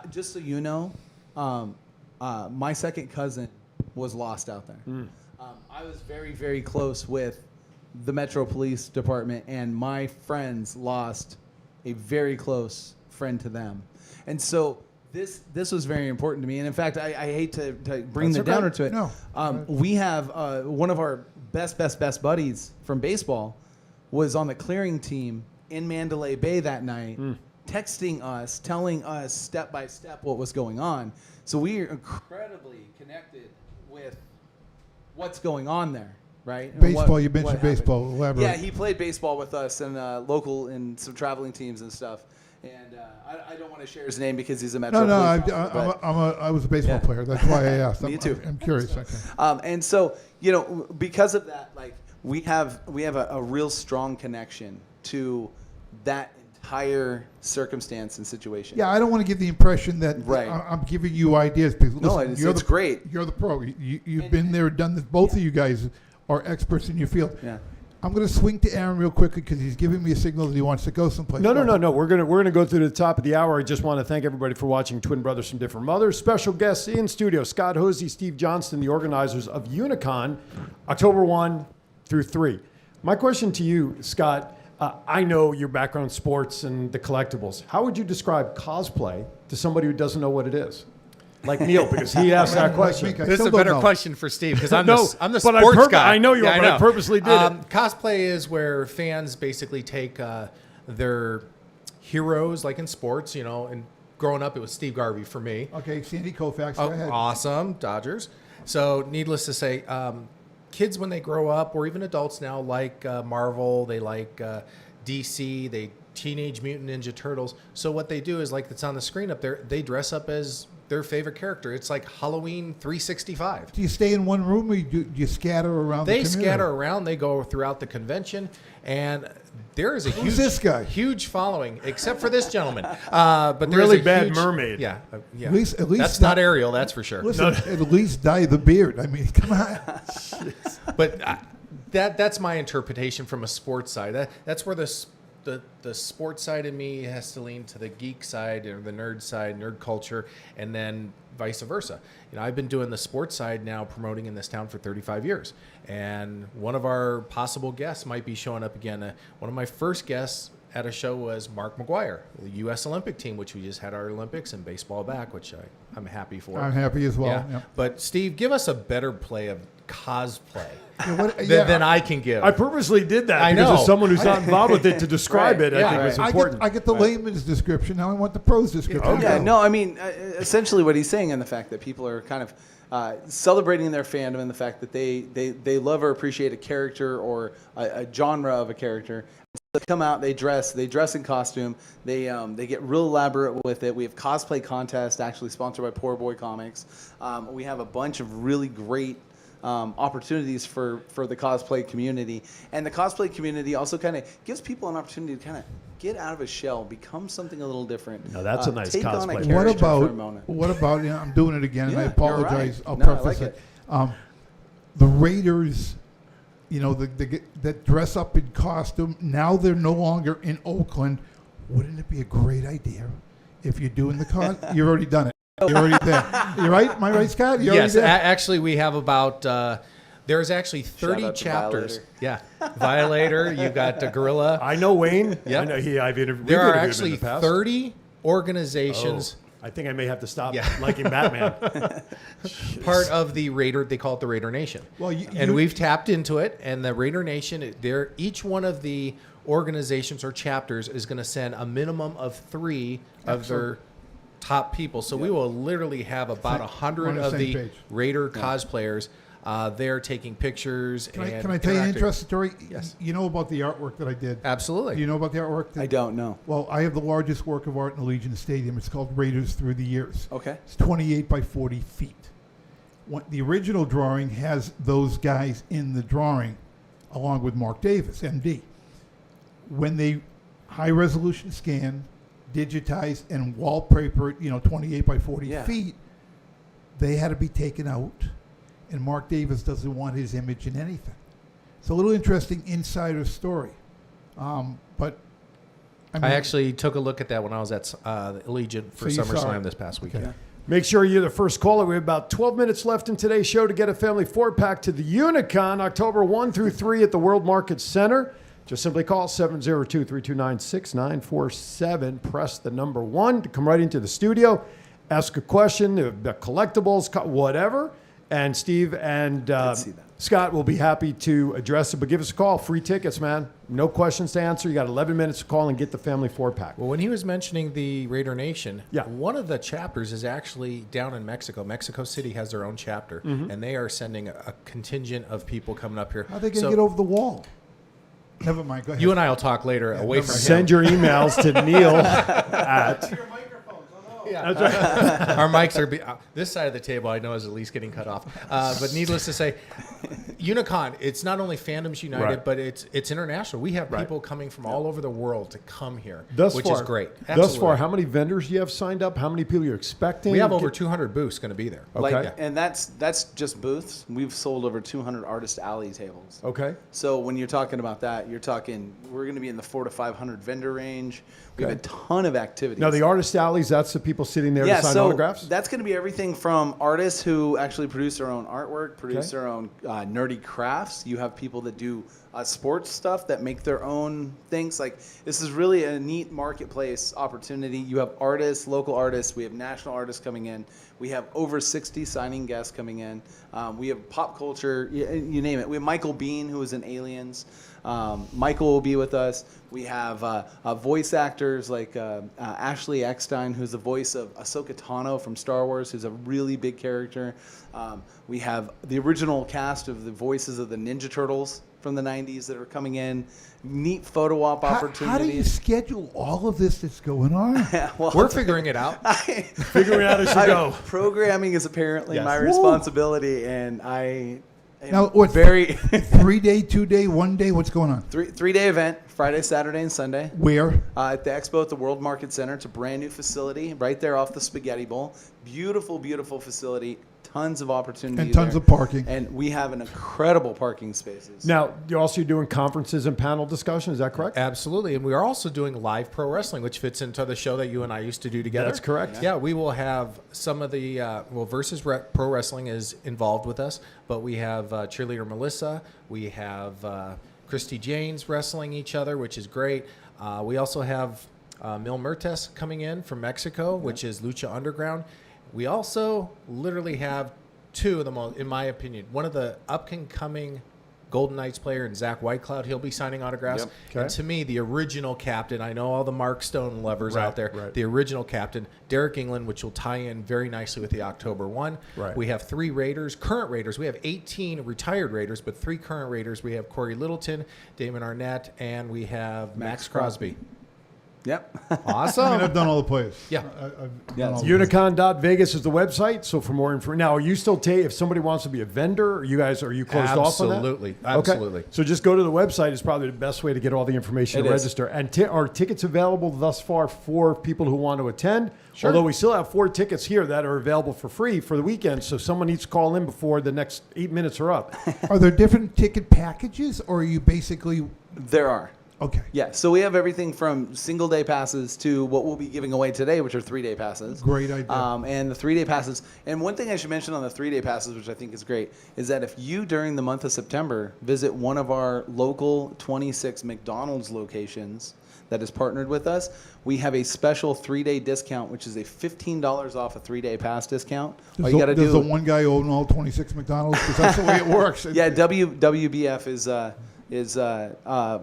just so you know, my second cousin was lost out there. I was very, very close with the Metro Police Department, and my friends lost a very close friend to them. And so this was very important to me. And in fact, I hate to bring That's the downer okay. to it. No. We have one of our best buddies from baseball was on the clearing team in Mandalay Bay that night, texting us, telling us step by step what was going on. So we are incredibly connected with what's going on there, right? And Baseball, you what mentioned happened. baseball. Elaborate. Yeah, he played baseball with us and local and some traveling teams and stuff. And I don't want to share his name because he's a Metro No, Police officer, but- I was a baseball Yeah. player. That's why I asked. Me too. I'm curious. Okay. And so, because of that, like we have a real strong connection to that entire circumstance and situation. Yeah, I don't want to give the impression that Right. I'm giving you ideas. Because No, listen, it's great. You're the pro. You've been there, done this. Both of you guys are experts in your field. Yeah. I'm going to swing to Aaron real quickly because he's giving me a signal that he wants to go someplace. No. Go. We're gonna go through the top of the hour. I just want to thank everybody for watching Twin Brothers from Different Mothers. Special guests in studio: Scott Hosey, Steve Johnston, the organizers of Unicon, October 1 through 3. My question to you, Scott. I know your background in sports and the collectibles. How would you describe cosplay to somebody who doesn't know what it is? Like Neil, because he asked that question. I This is still a don't better know. question for Steve because I'm No, the but I sports guy. I know you are, but I purposely did it. Cosplay is where fans basically take their heroes, like in sports, and growing up it was Steve Garvey for me. Okay, Sandy Koufax, go Oh, ahead. awesome, Dodgers. So needless to say, kids when they grow up, or even adults now, like Marvel, they like DC, they Teenage Mutant Ninja Turtles. So what they do is, like it's on the screen up there, they dress up as their favorite character. It's like Halloween 365. Do you stay in one room or do you scatter around the community? They scatter around. They go throughout the convention, and there is a Who's this guy? huge following, except for this gentleman. But there's Really a bad huge, mermaid. Yeah, yeah. At least That's not Ariel, that's for sure. Listen, at least dye the beard. I mean, come on. But that's my interpretation from a sports side. That's where the sports side of me has to lean to the geek side or the nerd side, nerd culture, and then vice versa. I've been doing the sports side now, promoting in this town for 35 years. And one of our possible guests might be showing up again. One of my first guests at a show was Mark McGuire, the U.S. Olympic team, which we just had our Olympics and baseball back, which I'm happy for. I'm happy as well. Yeah. But Steve, give us a better play of cosplay Yeah, than I can give. I purposely did that I because know. as someone who's not involved with it to describe Right. it, I think was important. I get the layman's description. Now I want the pros description. Yeah, no, I mean, essentially what he's saying, and the fact that people are kind of celebrating their fandom and the fact that they love or appreciate a character or a genre of a character. So they come out, they dress in costume, they get real elaborate with it. We have cosplay contest, actually sponsored by Poor Boy Comics. We have a bunch of really great opportunities for the cosplay community, and the cosplay community also kind of gives people an opportunity to kind of get out of a shell, become something a little different. Now that's a nice take on a cosplay. character for a moment. What about? I'm doing it again, and I Yeah, apologize. you're right. I'll No, I preface like it. The Raiders, that dress up in costume. Now they're no longer in Oakland. Wouldn't it be a great idea if you're doing the You've already done it. You're already there. You're right. Am I right, Scott? You're Yes, already there? actually, we have about. There's actually 30 out to chapters. Violator. Yeah, Violator. You've got the Gorilla. I know Wayne. Yep. I know I've interviewed. There are him in actually the past. 30 organizations. I think I may have to stop liking Batman. Part of the Raider, they call it the Raider Nation. Well, and we've tapped into it, and the Raider Nation, each one of the organizations or chapters is going to send a minimum of 3 of their top people. So we will literally have about We're 100 on the of same the page. Raider cosplayers there taking pictures. Can and I tell you an interacting. interesting story? Yes. You know about the artwork that I did? Absolutely. Do you know about the artwork? I don't know. Well, I have the largest work of art in Allegiant Stadium. It's called Raiders Through the Years. Okay. It's 28 by 40 feet. The original drawing has those guys in the drawing, along with Mark Davis, MD. When they high-resolution scan, digitize, and wallpaper it, 28 by 40 feet, they had to be taken out, and Mark Davis doesn't want his image in anything. It's a little interesting insider story. But I actually took a look at that when I was at Allegiant for So you saw SummerSlam it. this past weekend. Okay. Make sure you're the first caller. We have about 12 minutes left in today's show to get a family 4-pack to the Unicon, October 1 through 3 at the World Market Center. Just simply call 702-329-6947. Press the number 1 to come right into the studio. Ask a question, the collectibles, whatever. And Steve and Scott will be happy to address it. But give us a call. Free tickets, man. No questions to answer. You got 11 minutes to call and get the family 4-pack. Well, when he was mentioning the Raider Nation, Yeah. one of the chapters is actually down in Mexico. Mexico City has their own chapter, and they are sending a contingent of people coming up here. how are they going to get over the wall? Never mind. Go ahead. You and I will talk later away from Send your emails to Neil at... Our mics are this side of the table. I know is at least getting cut off. But needless to say, Unicon. It's not only Fandoms United, Right. but it's international. We have Right. people coming from all over the world to come here, Thus which far, is great. Thus Absolutely. far, how many vendors do you have signed up? How many people you're expecting? we have over 200 booths going to be there. Okay. And that's just booths. We've sold over 200 Artist Alley tables. Okay. So when you're talking about that, we're going to be in the 400 to 500 vendor range. We have a ton of activities. Now, the Artist Alleys, that's the people sitting there to sign autographs? That's going to be everything from artists who actually produce their own artwork, produce Okay. their own nerdy crafts. You have people that do sports stuff that make their own things. Like, this is really a neat marketplace opportunity. You have artists, local artists. We have national artists coming in. We have over 60 signing guests coming in. We have pop culture, you name it. We have Michael Biehn, who is in Aliens. Michael will be with us. We have voice actors like Ashley Eckstein, who's the voice of Ahsoka Tano from Star Wars, who's a really big character. We have the original cast of the voices of the Ninja Turtles from the 90s that are coming in. Neat photo op opportunities. How do you schedule all of this that's going on? Well, We're figuring it out. Figuring out as you go. Programming is apparently Yes. my responsibility, and I am Now, what's very 3 day, 2 day, 1 day? What's going on? three-day event, Friday, Saturday, and Sunday. Where? At the expo at the World Market Center. It's a brand new facility right there off the Spaghetti Bowl. Beautiful, beautiful facility. Tons of opportunity And tons there. of parking. And we have an incredible parking spaces. Now, you're also doing conferences and panel discussion. Is that correct? Absolutely. And we are also doing live pro wrestling, which fits into the show that you and I used to do together. That's correct. Yeah, we will have some of the, Pro Wrestling is involved with us, but we have cheerleader Melissa. We have Christy Janes wrestling each other, which is great. We also have Mil Mertes coming in from Mexico, which is Lucha Underground. We also literally have two of the most, in my opinion, one of the up-and-coming Golden Knights player and Zach Whitecloud. He'll be signing autographs. Yep. Okay. And to me, the original captain, I know all the Mark Stone lovers Right, out there, right. the original captain, Derek England, which will tie in very nicely with the October 1. Right. We have 3 Raiders, current Raiders. We have 18 retired Raiders, but 3 current Raiders. We have Corey Littleton, Damon Arnett, and we have Max Crosby. Yep. Awesome. I mean, I've done all the plays. Yeah. I've Yeah, done all the plays. Unicon.Vegas is the website. So for more information, now are you still if somebody wants to be a vendor, are you closed off on that? Absolutely. Okay. Absolutely. So just go to the website. It's probably the best way to get all the information It to is. register. And are tickets available thus far for people who want to attend? Sure. Although we still have 4 tickets here that are available for free for the weekend. So someone needs to call in before the next 8 minutes are up. Are there different ticket packages, or are you basically There are. okay? Yeah, so we have everything from single day passes to what we'll be giving away today, which are 3-day passes. Great idea. And the 3-day passes. And one thing I should mention on the 3-day passes, which I think is great, is that if you during the month of September visit one of our local 26 McDonald's locations that is partnered with us, we have a special 3-day discount, which is a $15 off a 3-day pass discount. All you got to Does do. the one guy own all 26 McDonald's? Because that's the way it works. Yeah, WBF is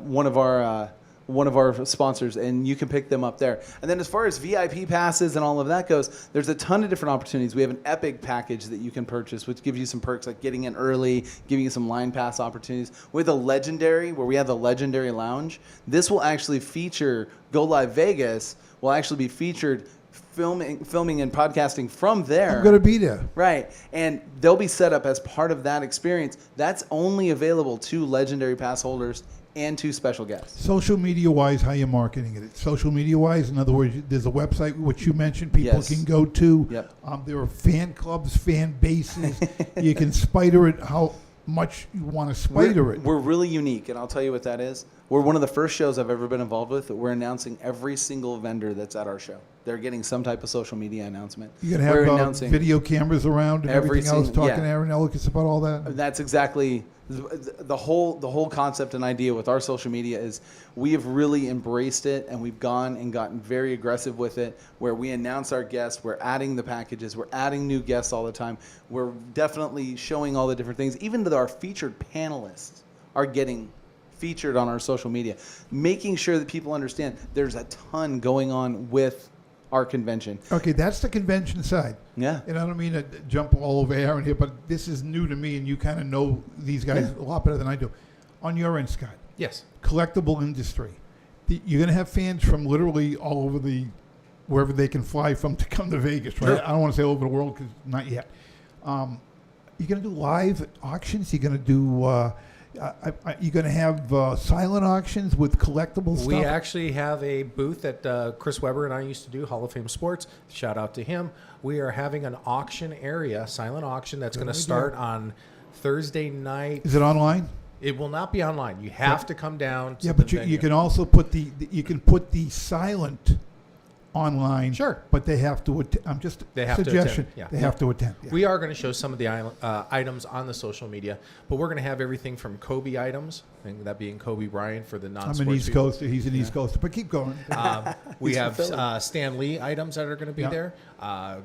one of our sponsors, and you can pick them up there. And then as far as VIP passes and all of that goes, there's a ton of different opportunities. We have an Epic package that you can purchase, which gives you some perks like getting in early, giving you some line pass opportunities. With a Legendary, where we have the Legendary Lounge, this will actually feature Go Live Vegas. Will actually be featured filming and podcasting from there. I'm going to be there. Right. And they'll be set up as part of that experience. That's only available to Legendary Pass holders and to special guests. Social media wise, how you marketing it? Social media wise, in other words, there's a website which you mentioned people Yes. can go to. Yep. There are fan clubs, fan bases. You can spider it how much you want to spider it. We're really unique, and I'll tell you what that is. We're one of the first shows I've ever been involved with that we're announcing every single vendor that's at our show. They're getting some type of social media announcement. You're going We're to have announcing video cameras around and every everything else, single- talking yeah. to Aaron Ellicott about all that. That's exactly the whole concept and idea with our social media is we have really embraced it, and we've gone and gotten very aggressive with it, where we announce our guests, we're adding the packages, we're adding new guests all the time, we're definitely showing all the different things. Even though our featured panelists are getting featured on our social media, making sure that people understand there's a ton going on with our convention. Okay, that's the convention side. Yeah. And I don't mean to jump all over Aaron here, but this is new to me, and you kind of know these guys a lot better than I do. On your end, Scott, Yes. collectible industry. You're going to have fans from literally all over wherever they can fly from to come to Vegas, right? Sure. I don't want to say all over the world because not yet. You're going to do live auctions. You're going to do. You're going to have silent auctions with collectible stuff. We actually have a booth that Chris Weber and I used to do, Hall of Fame Sports. Shout out to him. We are having an auction area, silent auction, that's going to start on Thursday night. Is it online? It will not be online. You have to come down to Yeah, the but you venue. can also put the silent online. Sure. But they have to attend. I'm just They have to suggestion. attend, yeah. They have to attend. Yeah. We are going to show some of the items on the social media, but we're going to have everything from Kobe items, and that being Kobe Bryant for the I'm non-sports an East people. Coaster. He's an East Coaster. But keep going. We He's have from Philly. Stan Lee items that are going to be Yeah. there.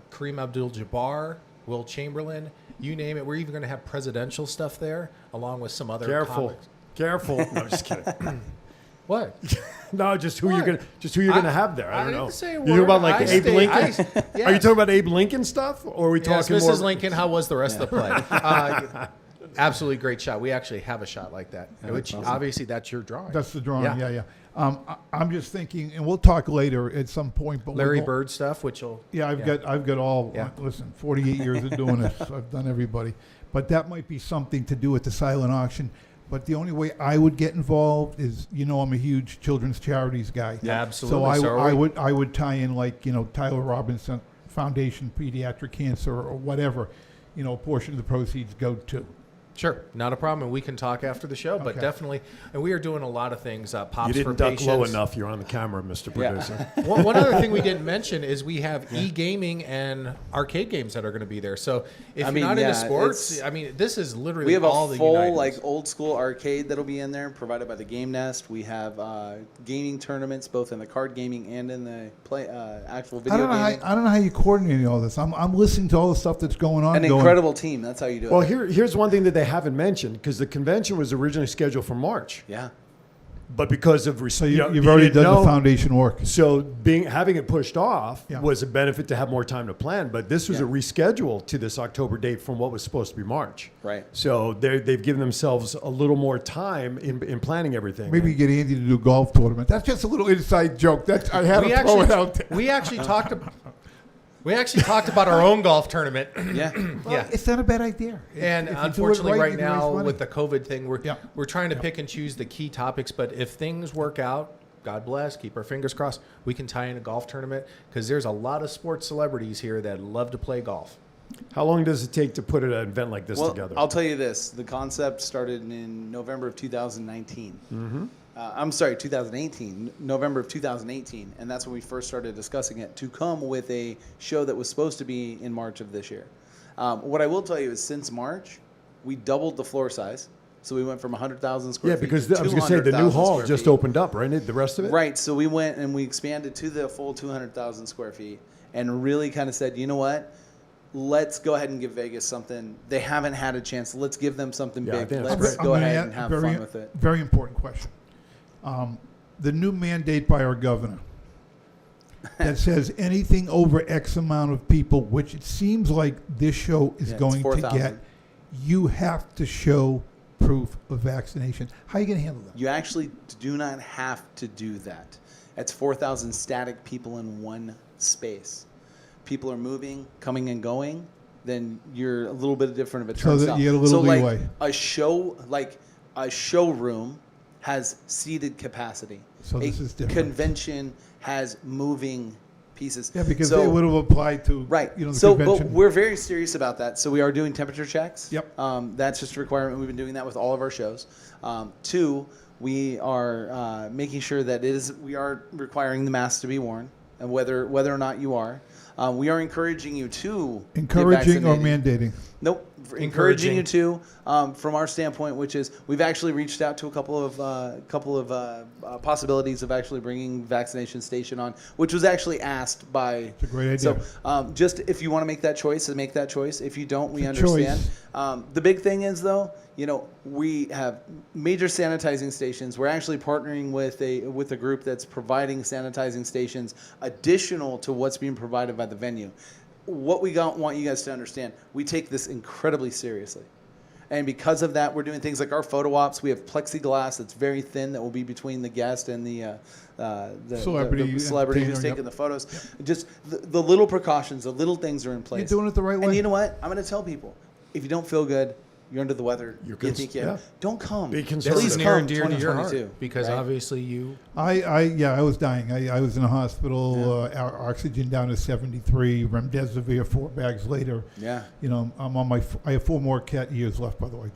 Kareem Abdul-Jabbar, Will Chamberlain, you name it. We're even going to have presidential stuff there, along with some other Careful. comics. Careful. No, just kidding. What? No, just who What? you're gonna have there. I don't didn't know. say a You talking word. about like I Abe stay- Lincoln? I- Are you yes. talking about Abe Lincoln stuff, or are we Yes, talking Mrs. more? Lincoln, how was the rest of the play? absolutely great shot. We actually have a shot like that, which obviously that's your drawing. That's the drawing. Yeah. I'm just thinking, and we'll talk later at some point. But Larry Bird stuff, which will. Yeah, I've got all. Yeah. Listen, 48 years of doing this, I've done everybody. But that might be something to do with the silent auction. But the only way I would get involved is, I'm a huge children's charities guy. Yeah, absolutely. So I would tie in Tyler Robinson Foundation, Pediatric Cancer, or whatever. A portion of the proceeds go to. Sure, not a problem, and we can talk after the show. But definitely, and we are doing a lot of things. Pops you didn't for duck patients. low enough. You're on the camera, Mr. Producer. One other thing we didn't mention is we have e-gaming and arcade games that are going to be there. So if you're not into sports, this is literally we have all a the full Uniteds. old school arcade that'll be in there, provided by the Game Nest. We have gaming tournaments both in the card gaming and in the actual video gaming. I don't know how you coordinate all this. I'm listening to all the stuff that's going on. An incredible team. That's how you do it. Well, here's one thing that they haven't mentioned, because the convention was originally scheduled for March. Yeah. But because of so you've already done the foundation work. So having it pushed off Yeah. was a benefit to have more time to plan. But this was a reschedule to this October date from what was supposed to be March. Right. So they've given themselves a little more time in planning everything. Maybe you get Andy to do a golf tournament. That's just a little inside joke. I had to throw it out there. We actually talked about our own golf tournament. Yeah. Well, it's not a bad idea. And If you do it unfortunately, right, right you can raise now money. with the COVID thing, we're trying to pick and choose the key topics. But if things work out, God bless, keep our fingers crossed, we can tie in a golf tournament, because there's a lot of sports celebrities here that love to play golf. How long does it take to put an event like this together? I'll tell you this. The concept started in November of 2019. Mm-hmm. I'm sorry, 2018, November of 2018. And that's when we first started discussing it, to come with a show that was supposed to be in March of this year. What I will tell you is since March, we doubled the floor size. So we went from 100,000 square feet because to I was going to say the new 200,000 hall square just feet. opened up, right? The rest of it? Right. So we went and we expanded to the full 200,000 square feet and really kind of said, you know what? Let's go ahead and give Vegas something. They haven't had a chance. Let's give them something big. Let's go ahead and have fun with it. Very important question. The new mandate by our governor that says anything over X amount of people, which it seems like this show is going to 4,000. get, you have to show proof of vaccination. How are you going to handle that? You actually do not have to do that. That's 4,000 static people in one space. People are moving, coming and going, then you're a little bit different of a turnstile. So that you get a little leeway. Like a showroom has seated capacity. So this is different. Convention has moving pieces. Yeah, because they would have applied to right. The so, convention. but we're very serious about that. So we are doing temperature checks. Yep. That's just a requirement. We've been doing that with all of our shows. 2, we are making sure that we are requiring the mask to be worn, and whether or not you are. We are encouraging you to encouraging or mandating. Nope. Encouraging you to, from our standpoint, which is we've actually reached out to a couple of possibilities of actually bringing vaccination station on, which was actually asked by. It's a great idea. So, just if you want to make that choice, then make that choice. If you don't, we understand. The big thing is though, we have major sanitizing stations. We're actually partnering with a group that's providing sanitizing stations additional to what's being provided by the venue. What we want you guys to understand, we take this incredibly seriously. And because of that, we're doing things like our photo ops. We have plexiglass that's very thin that will be between the guest and the celebrity who's taking the photos. Just the little precautions, the little things are in place. You're doing it the right way. And you know what? I'm going to tell people, if you don't feel good, you're under the weather, don't come. Be conservative. Please near come and dear to your heart, 2022. because obviously you. I was dying. I was in a hospital. Our oxygen down to 73. Remdesivir 4 bags later. Yeah. I'm on I have 4 more cat years left, by the way.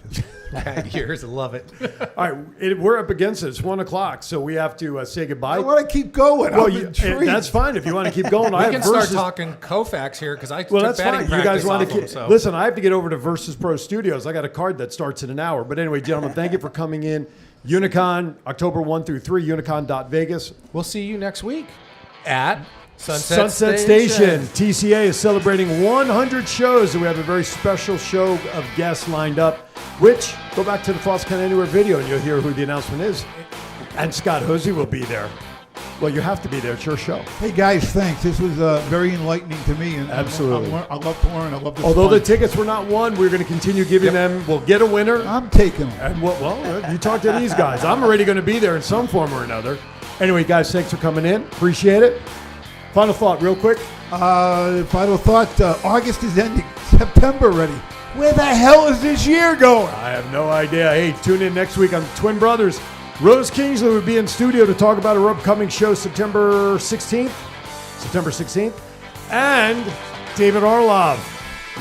Cat years, I love it. All right, we're up against it. It's 1:00, so we have to say goodbye. I want to keep going. Well, I'm intrigued. that's fine if you want to keep going. We can start talking Koufax here because I took that's batting fine. You guys practice want off to him, so. listen? I have to get over to Versus Pro Studios. I got a card that starts in an hour. But anyway, gentlemen, thank you for coming in. Unicon, October 1 through 3, unicon.vegas. We'll see you next week at Sunset Station. TCA is celebrating 100 shows, and we have a very special show of guests lined up, which, go back to the Falls Count Anywhere video, and you'll hear who the announcement is. And Scott Hosey will be there. Well, you have to be there. It's your show. Hey, guys, thanks. This was very enlightening to me. And Absolutely. I love to learn. I love to Although the tickets were not won, we're going to continue giving them. We'll get a winner. I'm taking them. And well, you talk to these guys. I'm already going to be there in some form or another. Anyway, guys, thanks for coming in. Appreciate it. Final thought, real quick. Final thought. August is ending. September already. Where the hell is this year going? I have no idea. Hey, tune in next week on Twin Brothers. Rose Kingsley will be in studio to talk about her upcoming show September 16th. And David Arlov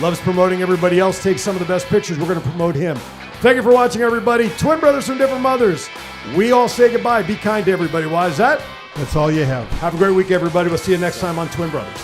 loves promoting everybody else, takes some of the best pictures. We're going to promote him. Thank you for watching, everybody. Twin brothers from different mothers. We all say goodbye. Be kind to everybody. Why is that? That's all you have. Have a great week, everybody. We'll see you next time on Twin Brothers.